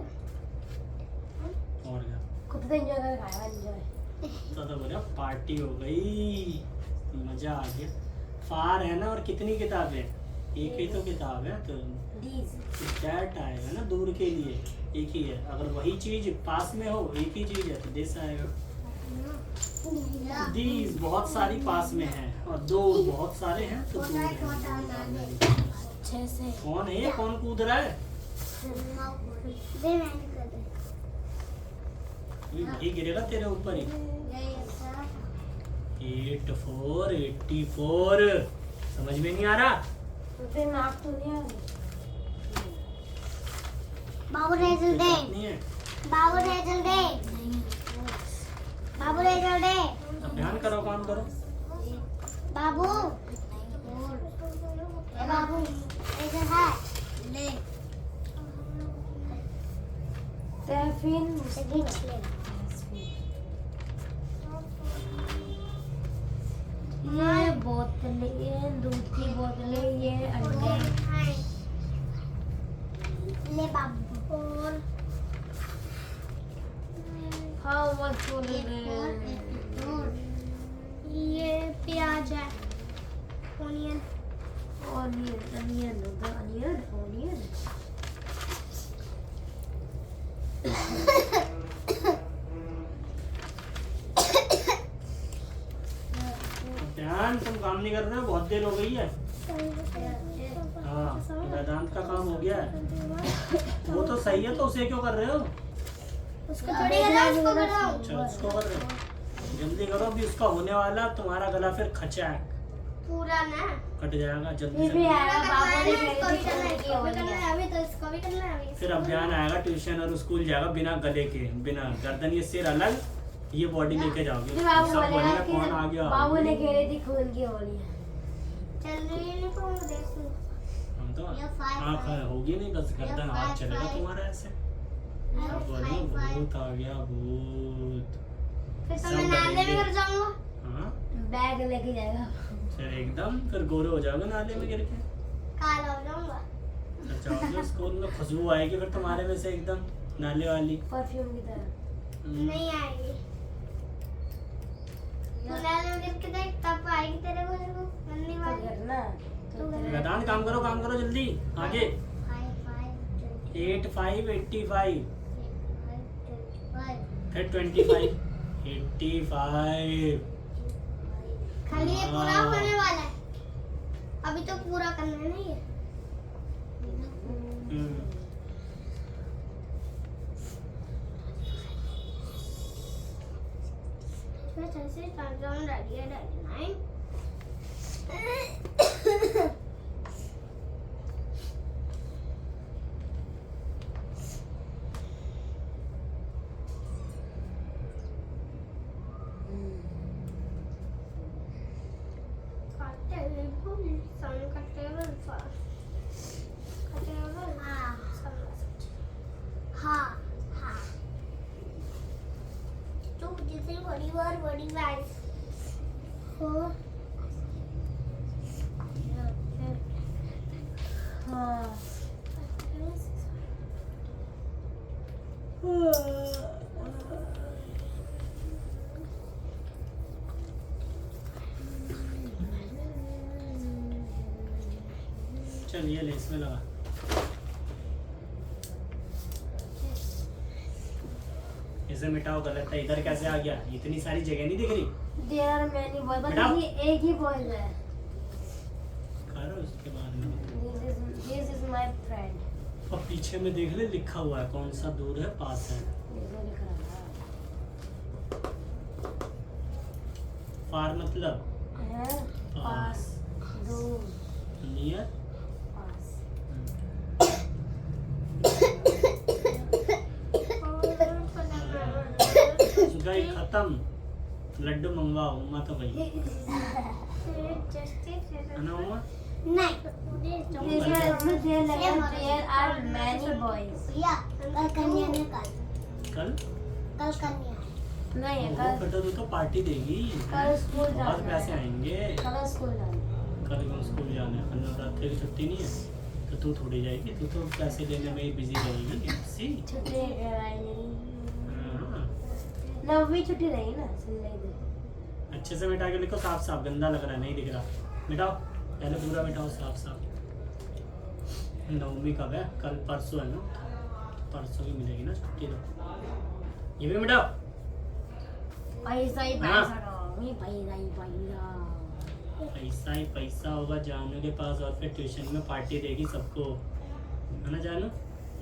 B: और क्या,
D: कुत्ते तो एंजॉय कर खाएगा, एंजॉय।
B: तो बोला पार्टी हो गई, मजा आ गया। फार है ना, और कितनी किताबें? एक ही तो किताब है, तो दैट आएगा ना दूर के लिए, एक ही है। अगर वही चीज पास में हो, एक ही चीज है तो दिस आएगा। दीज बहुत सारी पास में है, और दो बहुत सारे हैं तो दूर है। कौन है ये? कौन कूद रहा है? ये गिरेगा तेरे ऊपर ही। 84 84 समझ में नहीं आ रहा?
D: नाक तो नहीं आ रही।
A: बाबू रेजल दे।
B: नहीं है।
A: बाबू रेजल दे। बाबू रेजल दे।
B: अब ध्यान करो, काम करो।
A: बाबू ए बाबू रेजल है ले।
D: टेफिन ये बोतल, ये दूध की बोतल, ये अंडे।
A: ले बाबू। और
D: हाउ मच
A: ये प्याज है,
D: ऑनियन, अनियन, अनियन, ऑनियन।
B: काम नहीं कर रहे हो? बहुत देर हो गई है। हाँ, वेदांत का काम हो गया है। वो तो सही है, तो उसे क्यों कर रहे हो?
A: उसको थोड़ी गला उसको कराओ।
B: अच्छा, उसको कर रहे हो। जल्दी करो, अभी उसका होने वाला, तुम्हारा गला फिर खचा है,
A: पूरा ना
B: कट जाएगा। जल्दी
D: ये
B: से
D: भी है
A: पूरा
D: बाबू
A: करना
D: ने
A: है, इसको भी करना है,
D: कह
A: इसको भी
D: दी
A: करना है, अभी तो इसको भी करना है अभी।
B: फिर अभियान आएगा, ट्यूशन और स्कूल जाएगा बिना गले के, बिना गर्दन, ये सिर अलग, ये बॉडी लेके जाओगे।
D: फिर बाबू
B: सब
D: बोलेगा
B: बोलेगा
D: कि
B: कौन आ गया।
D: बाबू ने कह रही थी खून की होली है।
A: चल रही है तो मैं देख लूं।
B: हम तो
A: ये five,
B: आँख
A: five.
B: होगी नहीं, बस गर्दन
A: ये
B: हाथ
A: five,
B: चलेगा
A: five.
B: तुम्हारा ऐसे।
A: ये
B: अब बोलो
A: five, five.
B: भूत आ गया, भूत।
A: फिर तो
B: सब
A: मैं नाले में
B: डरेंगे।
A: गिर जाऊंगा।
B: हाँ,
D: बैग लेके जाएगा।
B: फिर एकदम फिर गोरे हो जाओगे नाले में गिर के।
A: काला हो जाऊंगा।
B: जाओगे स्कूल में, खुशबू आएगी फिर तुम्हारे में से एकदम नाले वाली।
D: परफ्यूम की तरह।
A: नहीं आएगी। तू नाले में गिर के देख, तब आएगी तेरे को देखो नन्ही
D: तो
A: वाली।
D: करना तो तेरा-
B: वेदांत काम करो जल्दी, आगे।
A: 5, 5,
B: 8 5 85,
A: 25.
B: फिर 25, 85।
A: खाली ये पूरा
B: हाँ।
A: होने वाला है। अभी तो पूरा करना है ना ये।
B: हम्म।
A: से countdown ready है, ready 9. बड़ी बात हो।
D: हाँ
B: चलिए ले इसमें लगा। इसे मिटाओ, गलत है। इधर कैसे आ गया? इतनी सारी जगह नहीं दिख रही।
D: देयर आर मेनी बॉयज, बस
B: बेटा।
D: ये एक ही बॉयज है।
B: करो उसके बाद में।
D: This is my friend.
B: और पीछे में देख ले, लिखा हुआ है कौन सा दूर है, पास है।
D: ये लिख रहा
B: फार मतलब
D: है पास, दूर,
B: नियर।
D: पास।
B: गई खत्म। लड्डू मंगवाओ, उम्मा तो गई है ना उम्मा?
D: There are many boys.
A: भैया कल कन्या ने कल
B: कल
A: कन्या
D: नहीं है
B: वो
D: कल,
B: बेटा तू तो पार्टी देगी,
D: कल स्कूल
B: बहुत
D: जाना
B: पैसे
D: है।
B: आएंगे।
D: कल स्कूल जाना है।
B: कल क्यों स्कूल जाना है? कल नवरात्रि की छुट्टी नहीं है, तो तू थोड़ी जाएगी। तू तो पैसे लेने में ही बिजी रहेगी। सी
D: छुट्टी आई नहीं।
B: हाँ।
D: नौवीं छुट्टी रही ना, संडे दिन।
B: अच्छे से मिटा के लिखो, साफ साफ। गंदा लग रहा है, नहीं दिख रहा। मिटाओ, पहले पूरा मिटाओ साफ साफ। नवमी कब है? कल परसों है ना? परसों ही मिलेगी ना छुट्टी। तो ये भी मिटाओ।
D: पैसा ही
B: हाँ।
D: पैसा दो, ये पैसा ही पैसा।
B: पैसा ही पैसा होगा जानू के पास, और फिर ट्यूशन में पार्टी देगी सबको, है ना जानू?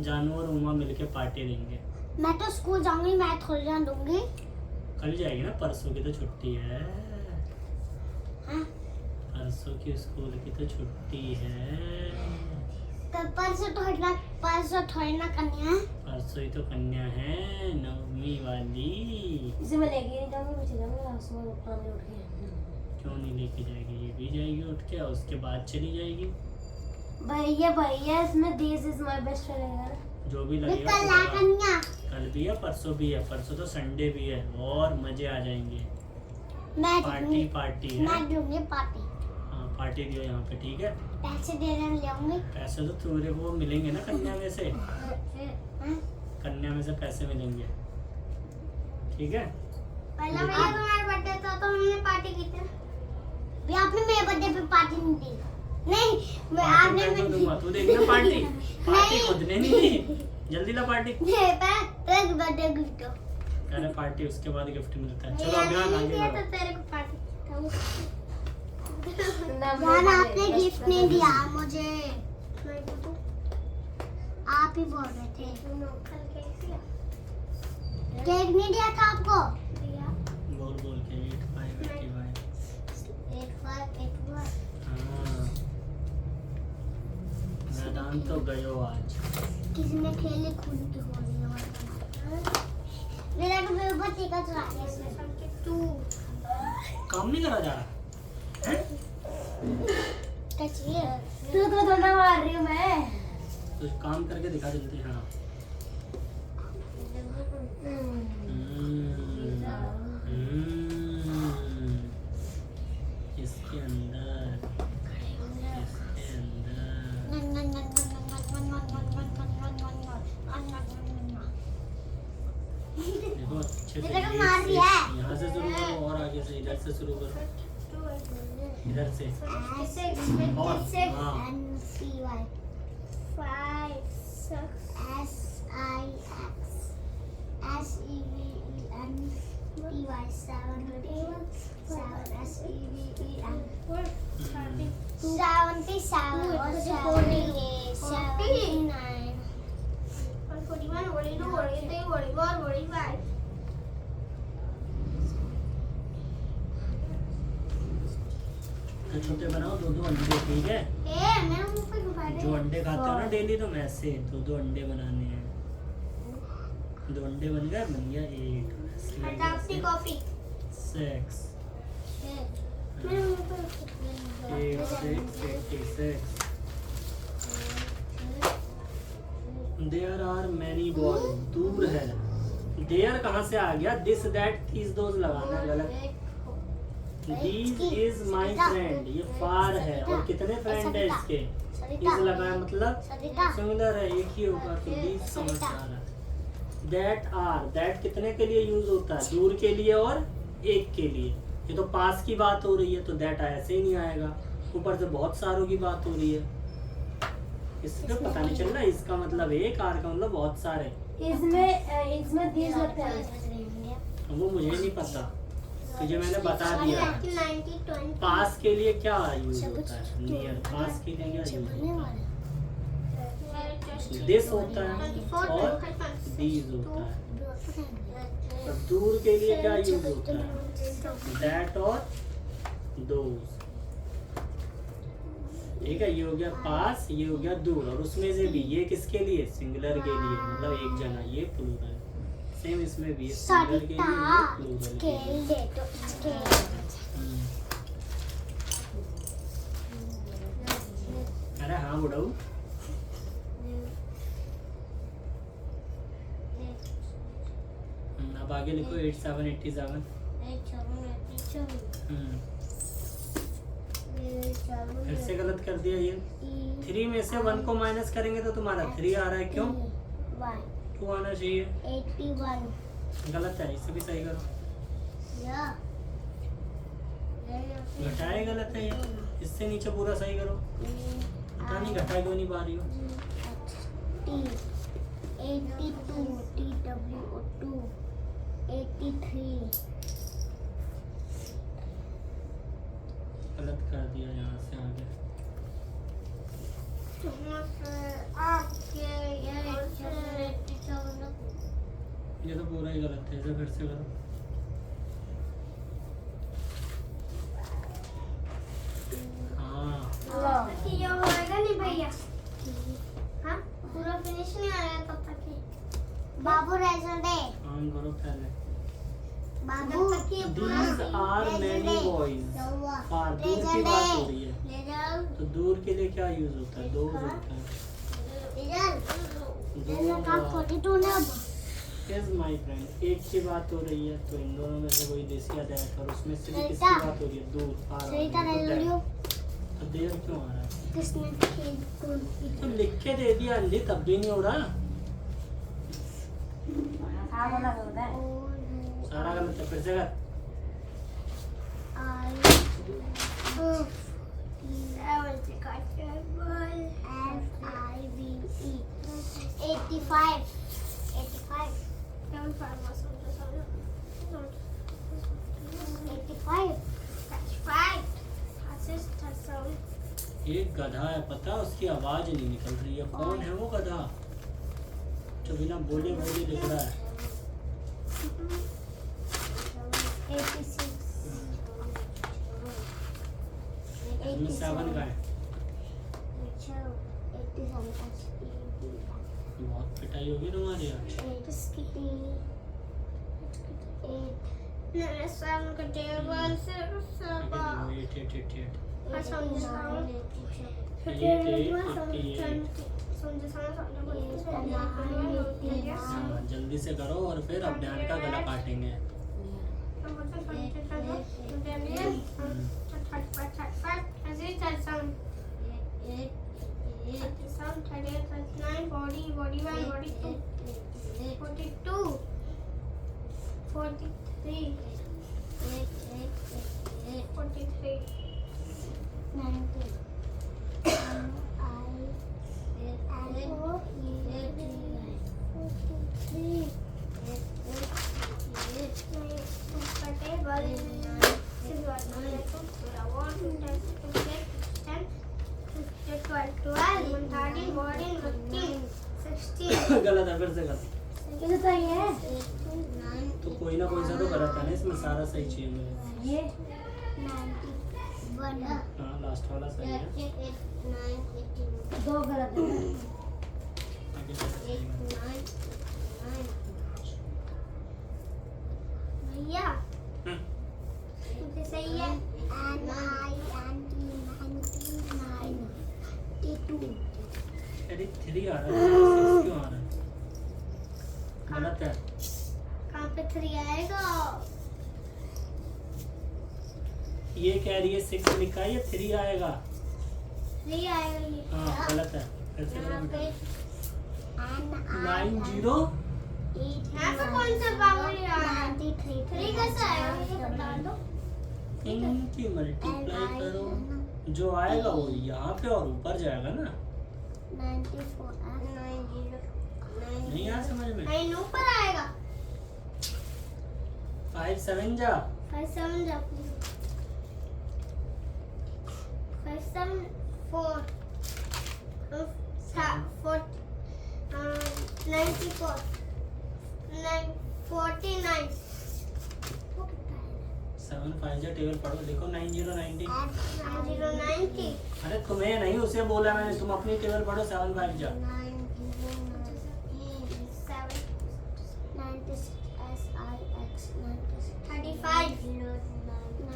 B: जानू और उमा मिलके पार्टी देंगे।
A: मैं तो स्कूल जाऊंगी, मैं थोड़ी जान दूंगी।
B: कल जाएगी ना, परसों की तो छुट्टी है।
A: हाँ?
B: परसों की स्कूल की तो छुट्टी है।
A: तो परसों थोड़ी ना कन्या है।
B: परसों ही तो कन्या है, नवमी वाली।
D: इसे मैं लेके नहीं जाऊंगी, मैं चला जाऊंगा सुबह पाँच बजे उठ के।
B: क्यों नहीं लेके जाएगी? ये भी जाएगी उठ के, और उसके बाद चली जाएगी।
D: भैया इसमें this is my best friend है ना।
B: जो भी
A: भी
B: लगेगा
A: कल
B: तो
A: है
B: बता।
A: कन्या।
B: कल भी है, परसों भी है। परसों तो संडे भी है, और मजे आ जाएंगे।
A: मैं
B: पार्टी
A: दूंगी,
B: पार्टी है।
A: मैं दूंगी पार्टी।
B: हाँ, पार्टी दियो यहाँ पे, ठीक है?
A: पैसे देने ले आऊंगी।
B: पैसे तो तुम्हारे को मिलेंगे ना कन्या में से।
A: हाँ?
B: कन्या में से पैसे मिलेंगे, ठीक है?
A: पहला भैया तुम्हारा बर्थडे था तो हमने पार्टी की थी। भी आपने मेरे बर्थडे पे पार्टी नहीं दी। नहीं, मैं
B: पार्टी
A: आपने
B: मैं तो
A: मेरे
B: दूंगा, तू देखना पार्टी। पार्टी खुद ने नहीं दी। जल्दी ला पार्टी।
A: तेरे बर्थडे गिफ्ट दो।
B: पहले पार्टी, उसके बाद गिफ्ट मिलता है। चलो
A: भैया
B: अभियान
A: ने
B: आगे
A: दिया
B: बढ़ो।
A: तो तेरे को पार्टी। जान आपने गिफ्ट नहीं दिया मुझे, आप ही बोल रहे थे। केक नहीं दिया था आपको?
B: बोल बोल के 8585
A: 8581।
B: हाँ मैदान तो गयो आज।
A: किसने खेली खून की होली मेरा को मोमबत्ती का चला दिया इसने। तू
B: काम नहीं करा जा रहा हैं?
A: कचिए
D: तू तो धोना मार रही हूँ मैं।
B: तो काम करके दिखा जल्दी। हाँ इसके अंदर देखो अच्छे से
A: मेरे को मार दिया है।
B: यहाँ से शुरू करो और आगे से इधर से शुरू करो, इधर से और हाँ तो छोटे बनाओ, दो दो अंडे, ठीक है? जो अंडे खाते हो ना डेली, तो वैसे दो दो अंडे बनाने हैं। दो अंडे बन गया 8
A: coffee
B: 6 86 there are many ball, दूर है। देयर कहाँ से आ गया? दिस दैट थीस दोज लगाना गलत। दीज इज माई फ्रेंड, ये फार है। और कितने फ्रेंड है इसके? इज लगाया मतलब सिमिलर है, एक ही होगा। तो दीज समझ आ रहा है। दैट आर, दैट कितने के लिए यूज होता है? दूर के लिए और एक के लिए। ये तो पास की बात हो रही है, तो दैट ऐसे ही नहीं आएगा। ऊपर से बहुत सारों की बात हो रही है, इसमें पता नहीं चल रहा। इसका मतलब एक, आर का मतलब बहुत सारे।
D: इसमें these होते हैं।
B: वो मुझे नहीं पता, तुझे मैंने बता दिया। पास के लिए क्या यूज होता है? नियर, पास के लिए क्या यूज होता है? दिस होता है और दीज होता है। और दूर के लिए क्या यूज होता है? दैट और दोज। ठीक है, ये हो गया पास, ये हो गया दूर। और उसमें से भी ये किसके लिए? सिंगुलर के लिए, मतलब एक जना, ये प्लूरल। सेम इसमें भी सिंगुलर के लिए, ये प्लूरल के लिए। अरे हाँ बुढ़ऊ, अब आगे लिखो 8787। फिर से गलत कर दिया ये। 3 में से 1 को माइनस करेंगे तो तुम्हारा 3 आ रहा है, क्यों? 2 आना चाहिए।
A: 81
B: गलत है, इसे भी सही करो। घटाए गलत है ये, इससे नीचे पूरा सही करो। पता नहीं घटाए क्यों नहीं पा रही हो।
A: 82 TWO2 83
B: गलत कर दिया यहाँ से आगे। ये तो पूरा ही गलत है, इसे फिर से करो। हाँ
A: ये होएगा नहीं भैया? हाँ पूरा फिनिश नहीं आया तब तक ही। बाबू रेजर दे।
B: काम करो पहले।
A: बाबू
B: These are many boys। फार, दूर की बात हो रही है, तो दूर के लिए क्या यूज होता है? दोज होता है। Yes, my friend। एक की बात हो रही है, तो इन दोनों में से कोई दिस या दैट, और उसमें से भी किसकी बात हो रही है? दूर, फार। तो देर क्यों आ रहा है? तो लिख के दे दिया अंधी, तब भी नहीं हो रहा। सारा गलत है, फिर से कर। एक गधा है, पता है उसकी आवाज नहीं निकल रही है। कौन है वो गधा जो बिना बोले बोले लिख रहा है?
A: 86
B: इसमें 7 का है। बहुत पिटाई होगी तुम्हारी आज। हाँ, जल्दी से करो और फिर अभियान का गला काटेंगे। गलत है, फिर से गलत। तो कोई ना कोई सा तो गलत है ना, इसमें सारा सही चाहिए मुझे।
D: ये
B: हाँ, लास्ट वाला सही है।
D: 2 गलत है।
B: आगे से सही है।
A: भैया सही है।
B: अरे 3 आ रहा है, 6 क्यों आ रहा है? गलत है।
A: कहाँ पे 3 आएगा?
B: ये कह रही है 6 लिखा है, ये 3 आएगा।
A: 3 आएगा ये।
B: हाँ, गलत है। फिर से
A: यहाँ
B: करो
A: पे
B: बेटा। 90
A: यहाँ पे कौन सा पावर आ रहा है? 3 कैसे आएगा मुझे बता दो।
B: इनकी मल्टीप्लाई करो, जो आएगा वो यहाँ पे और ऊपर जाएगा ना।
A: 94
B: नहीं आ समझ में?
A: 9 ऊपर आएगा।
B: 5 7 जा।
A: 5 7 जा। 5 7 4 94 49
B: 7 5 जा, टेबल पढ़ो, देखो 90 90।
A: 90
B: अरे तुम्हें नहीं, उसे बोला मैंने, तुम अपनी टेबल पढ़ो। 7 5 जा।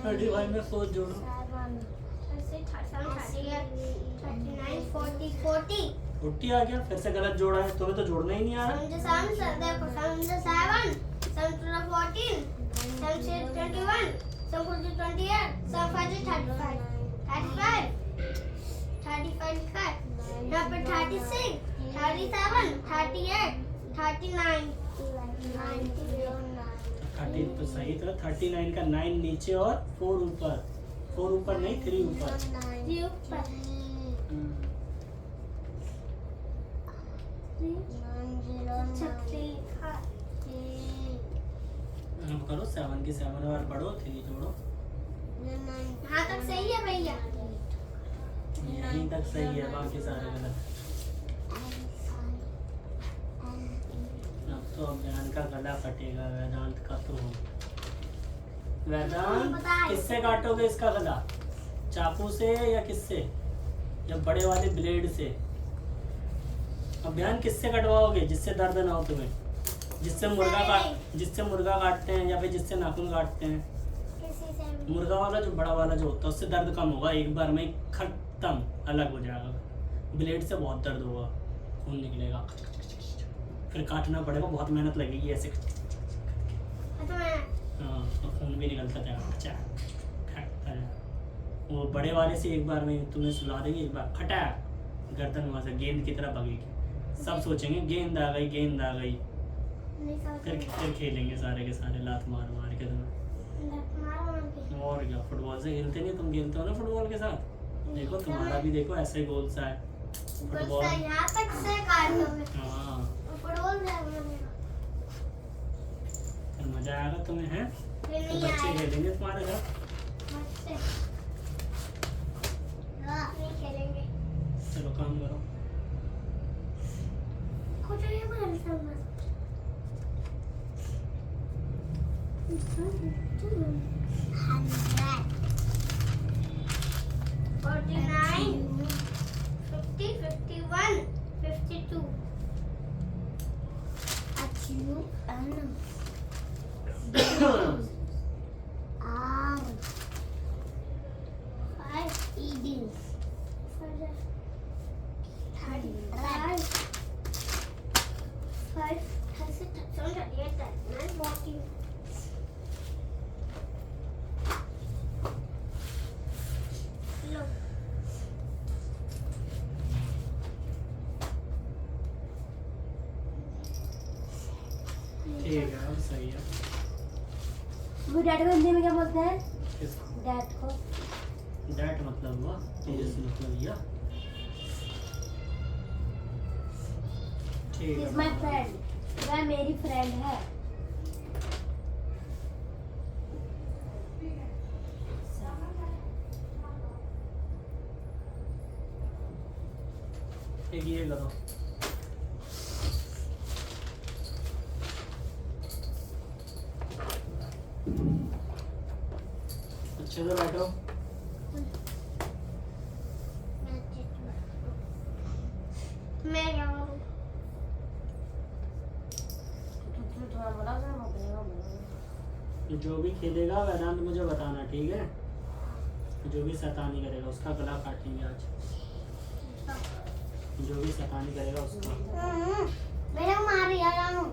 B: 35 में 4 जोड़ो। 40 आ गया। फिर से गलत जोड़ा है, तुम्हें तो जोड़ना ही नहीं आ रहा। थर्टी तो सही था। 39 का 9 नीचे और 4 ऊपर। 4 ऊपर नहीं, 3 ऊपर। अब करो 7 की 7 बार पढ़ो, 3 जोड़ो।
A: हाँ तक सही है भैया।
B: यहीं तक सही है, बाकी सारे गलत। अब तो अभियान का गला कटेगा, वेदांत का तो हो। वेदांत, किससे काटोगे इसका गला? चाकू से या किससे? या बड़े वाले ब्लेड से? अभियान किससे कटवाओगे जिससे दर्द ना हो तुम्हें? जिससे मुर्गा काटते हैं या फिर जिससे नाखून काटते हैं? मुर्गा वाला जो बड़ा वाला जो होता है उससे दर्द कम होगा, एक बार में खत्म, अलग हो जाएगा। ब्लेड से बहुत दर्द होगा, खून निकलेगा, फिर काटना पड़ेगा, बहुत मेहनत लगेगी ऐसे। हाँ, और खून भी निकलता जाएगा। वो बड़े वाले से एक बार में तुम्हें सुला देंगे, एक बार खटा गर्दन वहाँ से गेंद की तरह भगेगी। सब सोचेंगे गेंद आ गई, गेंद आ गई। फिर खेलेंगे सारे के सारे, लात मार मार के तुम्हें। और क्या, फुटबॉल से खेलते नहीं? तुम खेलते हो ना फुटबॉल के साथ? देखो तुम्हारा भी देखो ऐसे ही गोल सा है फुटबॉल।
A: यहाँ तक से काटोगे।
B: हाँ,
A: फुटबॉल
B: फिर मजा आएगा तुम्हें, हैं? तो बच्चे खेलेंगे तुम्हारे साथ।
A: खेलेंगे।
B: चलो काम करो।
A: कुछ नहीं बोल सकता। 49, 50, 51, 52. Achieve and R 5 eating 35 5 Look.
B: ठीक है अब सही है।
D: वो डैड को हिंदी में क्या बोलते हैं?
B: किसको?
D: डैड को
B: डैट मतलब हुआ तेजस्वी मतलब या ठीक
D: इज
B: है।
D: माय फ्रेंड, वह मेरी फ्रेंड है।
B: एक ये करो। अच्छे से बैठो।
A: मैं क्या करूं?
D: थोड़ा बड़ा सा बोलेगा।
B: जो भी खेलेगा वेदांत मुझे बताना, ठीक है? जो भी शैतानी करेगा उसका गला काटेंगे आज। जो भी शैतानी करेगा उसका।
A: मेरे को मार रही है रानू।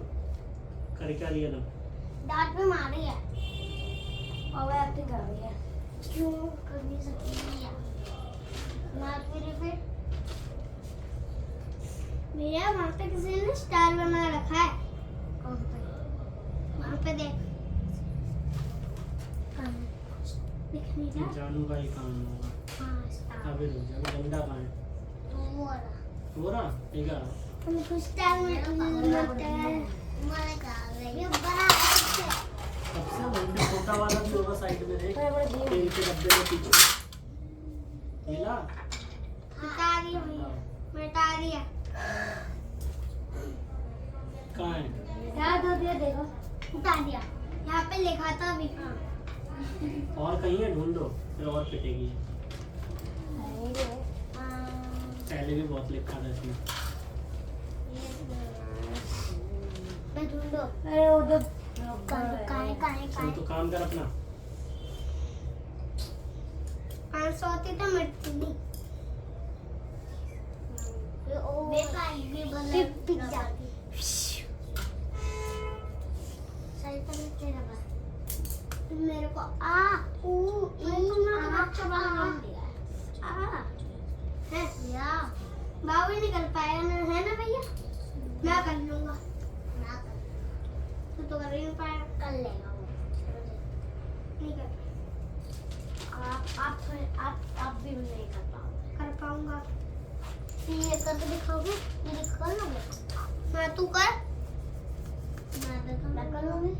B: कर क्या लिया तुम?
A: दांत में मार रही है।
D: और वह एक्टिंग कर रही है।
A: क्यों कर नहीं सकती है? मार मेरे पे। भैया वहाँ पे किसी ने स्टार बना रखा है।
D: कौन पे?
A: वहाँ पे देख। दिख नहीं रहा?
B: जानू का ही काम होगा।
A: हाँ स्टार।
B: अभी रुक जा, वो गंदा कहाँ है?
A: वो वाला।
B: हो रहा ठीक है।
A: तुमको स्टार में लगता है। ये बड़ा है।
B: सबसे वहीं पे छोटा वाला भी होगा साइड में, देख
D: बड़े बड़े जीव।
B: तेल के डब्बे के पीछे मिला।
A: हटा दिया भैया। मिटा दिया।
B: कहाँ है?
D: क्या दो दिया देखो।
A: हटा दिया। यहाँ पे लिखा था भी।
B: और कहीं है, ढूंढो फिर और पिटेगी। पहले भी बहुत लिखा था इसमें।
A: मैं ढूंढो।
D: अरे वो जो
B: चल तू काम कर अपना।
A: 500 होती तो मिटती नहीं। पिट जाती। सही तरह तेरा बात। मेरे को आ ऊ ई आ है या बाबू नहीं कर पाएगा ना, है ना भैया? मैं कर लूंगा। तू तो कर ही नहीं पाएगा। कर लेगा वो। नहीं कर
D: आप भी नहीं कर पाओगे।
A: कर पाऊंगा। ये करके दिखाओगे? ये कर लोगे? हाँ तू कर। मैं कर लूंगी।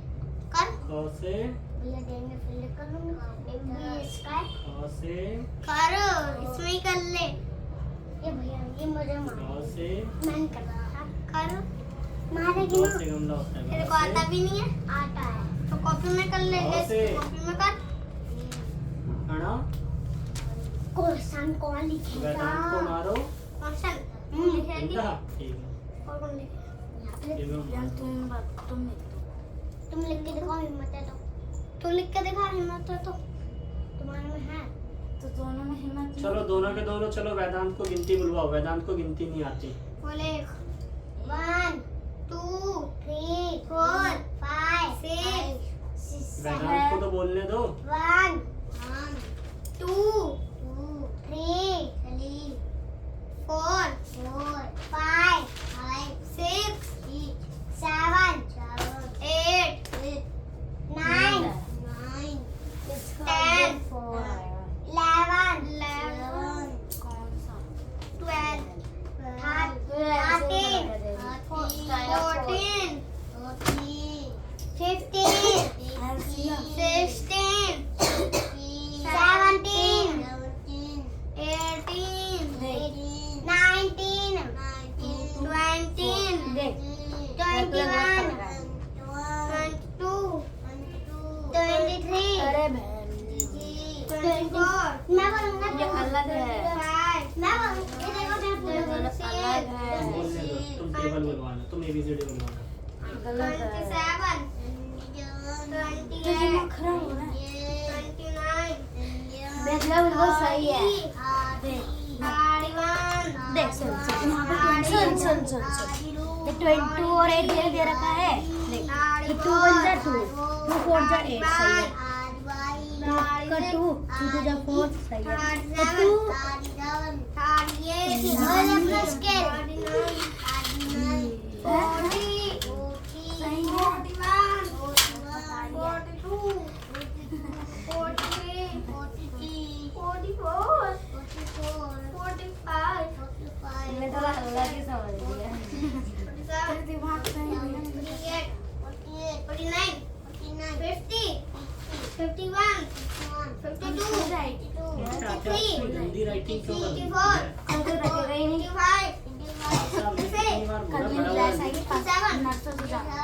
A: कर।
B: क से
A: भैया देंगे फिर कर लूंगी। इसका
B: ख से
A: कर, इसमें ही कर ले। ये भैया ये मुझे मार।
B: ग से
A: मैं कर रहा कर। मारेगी
B: ग
A: ना?
B: से गमला होता है।
A: तेरे
B: ग
A: को आता
B: से
A: भी नहीं है? आता है। तो कॉपी में कर ले।
B: ग से
A: कॉपी में कर।
B: अणा
A: क्वेश्चन कौन लिखेगा?
B: वेदांत को मारो।
A: क्वेश्चन लिखेगी।
B: इनका ठीक है।
A: और कौन लिखेगा?
B: ये भी हम मारते हैं।
A: तुम लिख के दिखाओ, हिम्मत है तो। तुम लिख के दिखाओ, हिम्मत है तो। तुम्हारे में है
D: तो दोनों में हिम्मत।
B: चलो दोनों के दोनों। चलो वेदांत को गिनती बुलवाओ, वेदांत को गिनती नहीं आती।
A: बोले 1 2 3 4 5 6
B: वेदांत को तो बोलने दो।
A: 1 2 3 4 5 6 7 8 9 10 11 12 13 14 15 16 17 मैं बोलूंगा
D: ये अलग है।
A: मैं बोलूंगा ये देखो मैं
D: अलग है।
B: बोलने दो, तुम टेबल बुलवाना, तुम ABCD बुलवाना।
D: गलत है।
A: 27
D: तो दिमाग खराब हो रहा है।
A: 29
D: देखना बिल्कुल सही है। देख देख सुन यहाँ पे सुन देख 22 और 8 दे रखा है। देख 2 1 जा 2 2 4 जा 8 सही है। 2 का 2 2 जा 4 सही है। तो 2 मैं थोड़ा अलग ही समझ लिया। दिमाग सही है।
B: जल्दी राइटिंग क्यों कर रही है?
D: तो रखेगा ही नहीं। कल मेरी क्लास आएगी 5 नर्सों से जाना है।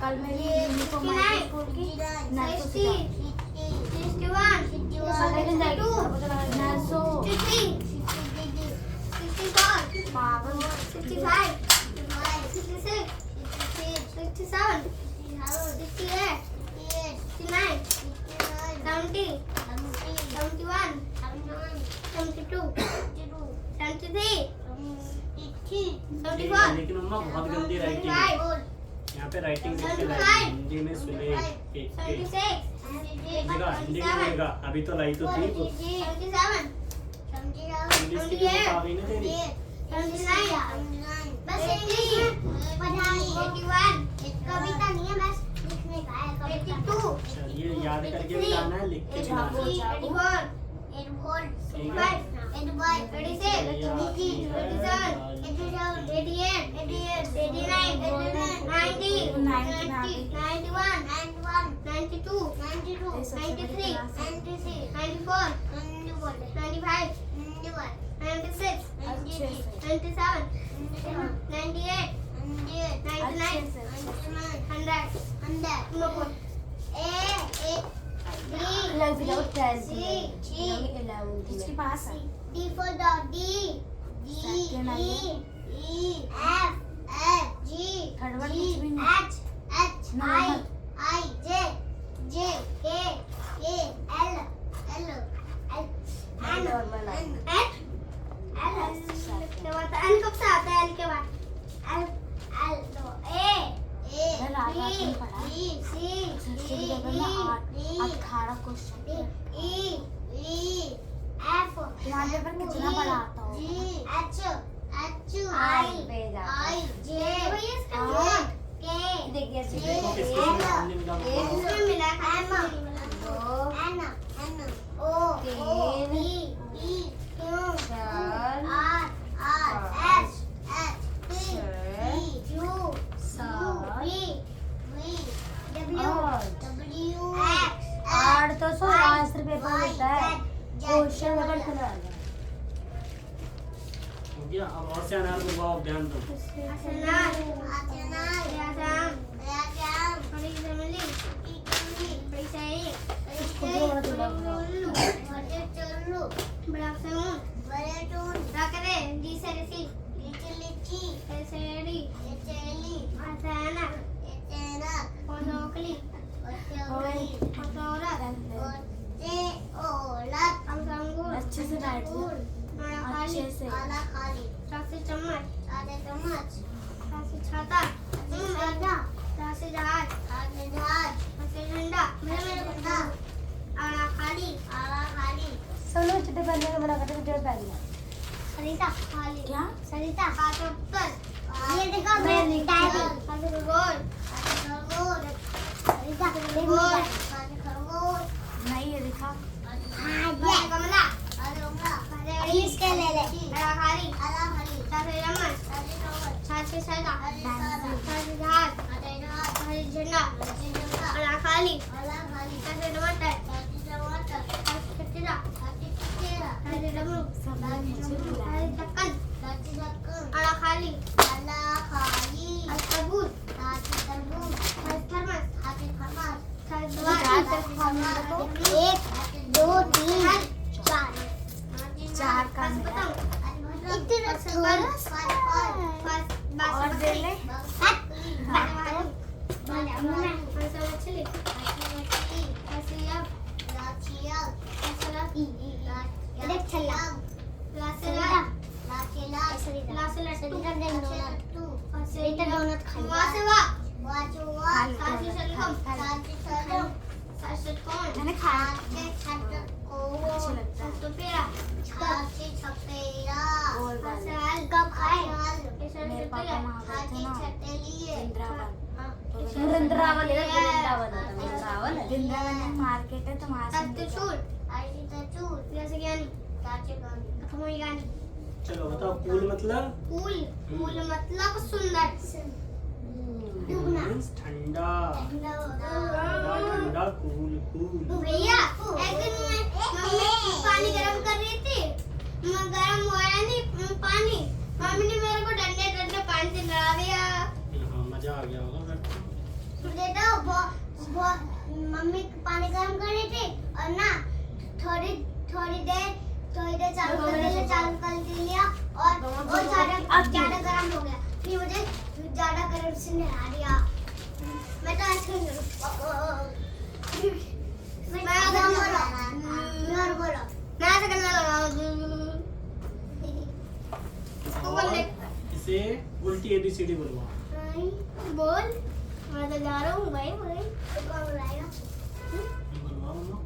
D: कल मेरी यूनिफॉर्म आएगी स्कूल की नर्सों से नर्सों पागल
A: 65 66 67 68 69 70 71 72 73 74
B: लेकिन मम्मा बहुत गंदी राइटिंग है।
A: 75
B: यहाँ पे राइटिंग देख के लाइए, हिंदी में सुने एक
A: 76
B: लिखा, हिंदी में लिखा। अभी तो लाई तो थी वो।
A: 77
B: इंग्लिश की भी तो काफी नहीं दे रही।
A: 79 बस इंग्लिश पढ़ाई 81 कविता नहीं है बस लिखने का है कविता 82
B: चलिए याद करके भी लाना है, लिख के भी लाना है।
A: 84 85 86 87 88 89 90 91 92 93 94 95 96 97 98 99 100
D: इसके पास है।
A: D for dog. D
D: Second
A: E E F F G
D: Third one
A: G
D: कुछ भी नहीं।
A: H H I
D: Normal.
A: I J J K K L L L N
D: Normal है।
A: N L के बाद N कब से आता है L के बाद L L तो A A
D: मैं रात रात में
A: B
D: पढ़ा।
A: B C
D: सबसे
A: D
D: जगह ना
A: E
D: 18 question
A: E E F
D: यहाँ पे पर कितना बड़ा आता होगा?
A: G H H
D: I
A: I
D: पे जाता है।
A: I J
D: हाँ।
A: K
D: देखिए
B: देखो किसको सामने मिला हुआ है।
A: इसमें मिला M
D: दो
A: N N O O P P Q
D: चार
A: R R S S T U U V V W
D: आठ।
A: W X
D: आठ तो सो आंसर पेपर होता है क्वेश्चन पेपर खुला है।
B: हो गया, अब और से अनार बुलवाओ, ध्यान दो।
A: Arsenal Arsenal Rajam Badi family Badi Sahi Bade Cholu Bada Sound Bade Tune Rakade Disarisi Lichi Eseri Echeli Asana Etena Osokli Osokli Osorat Oche Olat Amsangur
D: अच्छे से राइट लो।
A: अच्छे से आला खाली सासे चम्मच आधे चम्मच सासे छाता सासे जहाज सासे झंडा मेरे झंडा आला खाली
D: सोनू चिट्टे पहनने का मना करते हैं, चिट्टे पहन लिया।
A: सरिता खाली
D: क्या?
A: सरिता हाथ ऊपर ये देखो
D: मैं
A: मैं
D: लिखती हूँ।
A: हाथ गोल सरिता गोल खरगोश
D: नहीं ये दिखा।
A: कमला इसके ले ले आला खाली सासे चम्मच सासे सैला सासे जहाज सासे झंडा आला खाली सासे टमाटर सासे कचरा सासे डमरू सासे ढक्कन आला खाली तरबूज सासे थर्मस सासे द्वार 1 2 3 4
D: का मिला।
A: इतना थोड़ा
D: और दे ले।
A: मैंने खाया कब खाए
D: मेरे पापा वहाँ गए थे ना, वृंदावन।
C: वृंदावन है, वृंदावन है, वृंदावन है।
D: वृंदावन में मार्केट है तो वहाँ से मिलता है।
B: चलो बताओ कूल मतलब
A: कूल मतलब सुंदर
B: मीन्स ठंडा ठंडा कूल कूल।
A: भैया एक दिन मम्मी पानी गरम कर रही थी, गरम हुआ नहीं पानी, मम्मी ने मेरे को डंडे डंडे पानी से नहा दिया।
B: हाँ मजा आ गया होगा फिर।
A: देखो मम्मी पानी गरम कर रही थी और ना थोड़ी देर चालू कर दिया और ज्यादा गरम हो गया, फिर मुझे ज्यादा गरम से नहा दिया। मैं तो ऐसे ही
B: इसे उल्टी ABCD बोलवा।
A: बोल, मैं तो जा रहा हूँ भाई, कौन बुलाएगा?
B: बोलवा मम्मा।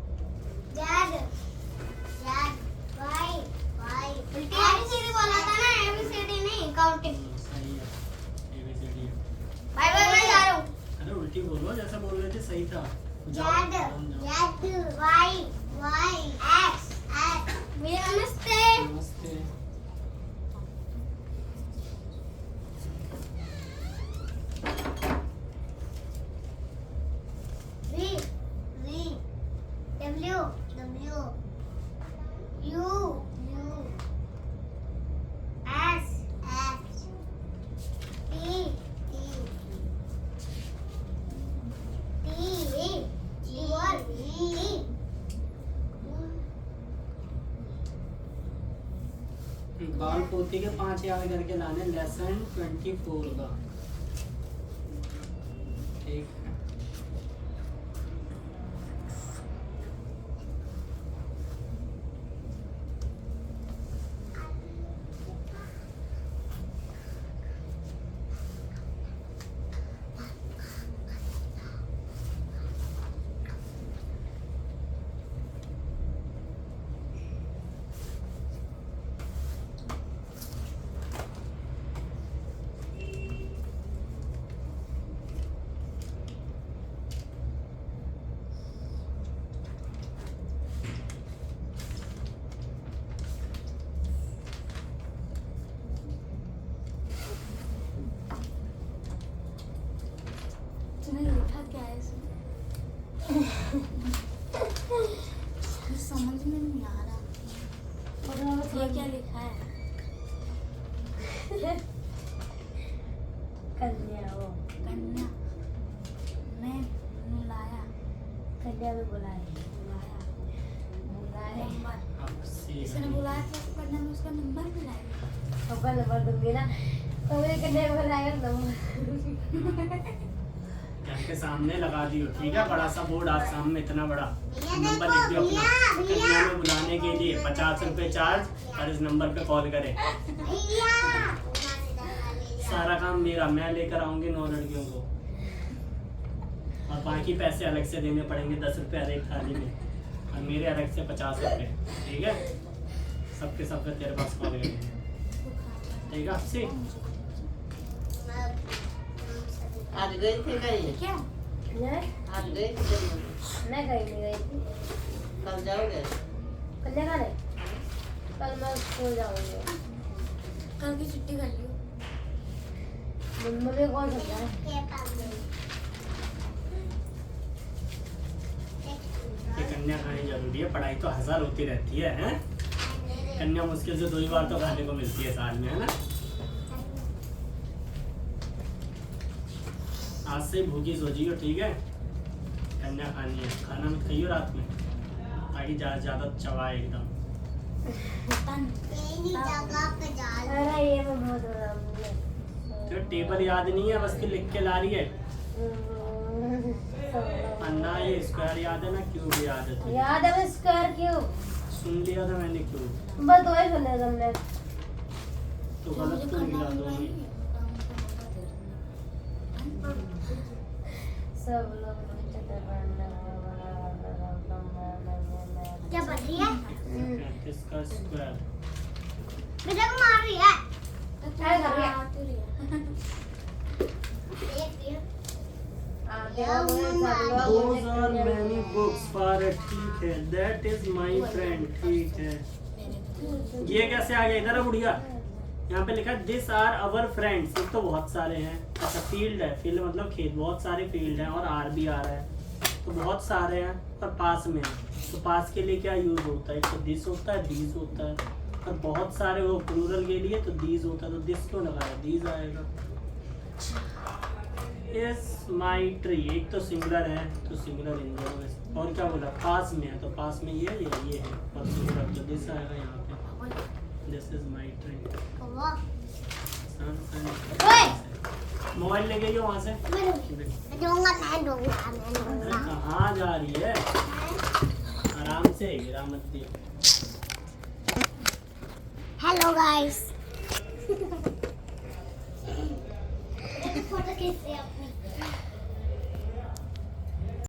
A: उल्टी ABCD बोला था ना, ABCD नहीं, काउंटिंग।
B: सही है ABCD है।
A: बाय बाय, मैं जा रहा हूँ।
B: अरे उल्टी बोलो जैसा बोल रहे थे सही था।
A: नमस्ते।
B: नमस्ते। बाल पोती के 5 याद करके लाने लेसन 24 का। ठीक है।
D: तूने लिखा क्या है इसमें? समझ में नहीं आ रहा। ये क्या लिखा है?
C: कन्या वो
D: कन्या मैं बुलाया,
C: कन्या में बुलाए
D: नंबर
B: अब सी
D: इसने बुलाया था तो पढ़ने में उसका नंबर भी लाया।
C: होगा नंबर दूंगी ना, तो मेरे कन्या में बुलाएगा नंबर।
B: घर के सामने लगा दियो, ठीक है? बड़ा सा बोर्ड आज सामने इतना बड़ा, नंबर लिख दियो अपना। कन्या में बुलाने के लिए 50 रुपए चार्ज और इस नंबर पे कॉल करें। सारा काम मेरा, मैं लेकर आऊंगी 9 लड़कियों को और बाकी पैसे अलग से देने पड़ेंगे, 10 रुपए हर एक थाली में और मेरे अलग से 50 रुपए, ठीक है? सबके सब पे तेरे पास कॉल करेंगे, ठीक है? आपसे
C: आज गई थी कहीं?
D: क्या?
C: आज गई थी कहीं?
E: मैं कहीं नहीं गई थी।
C: कल जाओगे?
E: कल जगह नहीं, कल मैं स्कूल जाऊंगी।
D: कल की छुट्टी कर लियो।
E: मुझे कौन समझा है?
B: ये कन्या खानी जरूरी है, पढ़ाई तो 1000 होती रहती है, हैं? कन्या मुश्किल से 2 ही बार तो खाने को मिलती है साल में, है ना? आज से भूखी सो जियो, ठीक है? धनिया खानी है, खाना मत खाइयो रात में ताकि ज्यादा चबाए एकदम।
A: यही जगह पे डाल।
D: अरे ये मैं बहुत हो रहा हूँ।
B: तो टेबल याद नहीं है, बस तू लिख के ला रही है। अन्ना ये स्क्वायर याद है ना, क्यूब याद है तुझे?
D: याद है स्क्वायर क्यूब,
B: सुन लिया था मैंने क्यूब,
D: बस वही सुने तुमने।
B: तो गलत क्यों मिला दो?
D: सब लोग
A: क्या बन रही है?
B: 135 का स्क्वायर।
A: मुझे मार रही है।
D: क्या कर रही है?
A: देख रही है।
B: Those are many books for a ठीक है, that is my friend ठीक है। ये कैसे आ गया इधर है बुढ़िया? यहाँ पे लिखा दिस आर अवर फ्रेंड्स, ये तो बहुत सारे हैं। अच्छा फील्ड है, फील्ड मतलब खेत, बहुत सारे फील्ड हैं और आर भी आ रहा है, तो बहुत सारे हैं और पास में है। तो पास के लिए क्या यूज होता है? तो दिस होता है, दीज होता है, और बहुत सारे वो प्लूरल के लिए तो दीज होता है, तो दिस क्यों लगाया? दीज आएगा। इस माई ट्री, एक तो सिंगुलर है तो सिंगुलर इन दोनों में से। और क्या बोला? पास में है तो पास में ये है और सिंगुलर तो दिस आएगा यहाँ पे। This is my tree. Mobile ले गई हो वहाँ से?
A: मैं दूंगा।
B: कहाँ जा रही है? आराम से, गिरा मत दियो।
A: Hello guys. फोटो खींच रही है अपनी।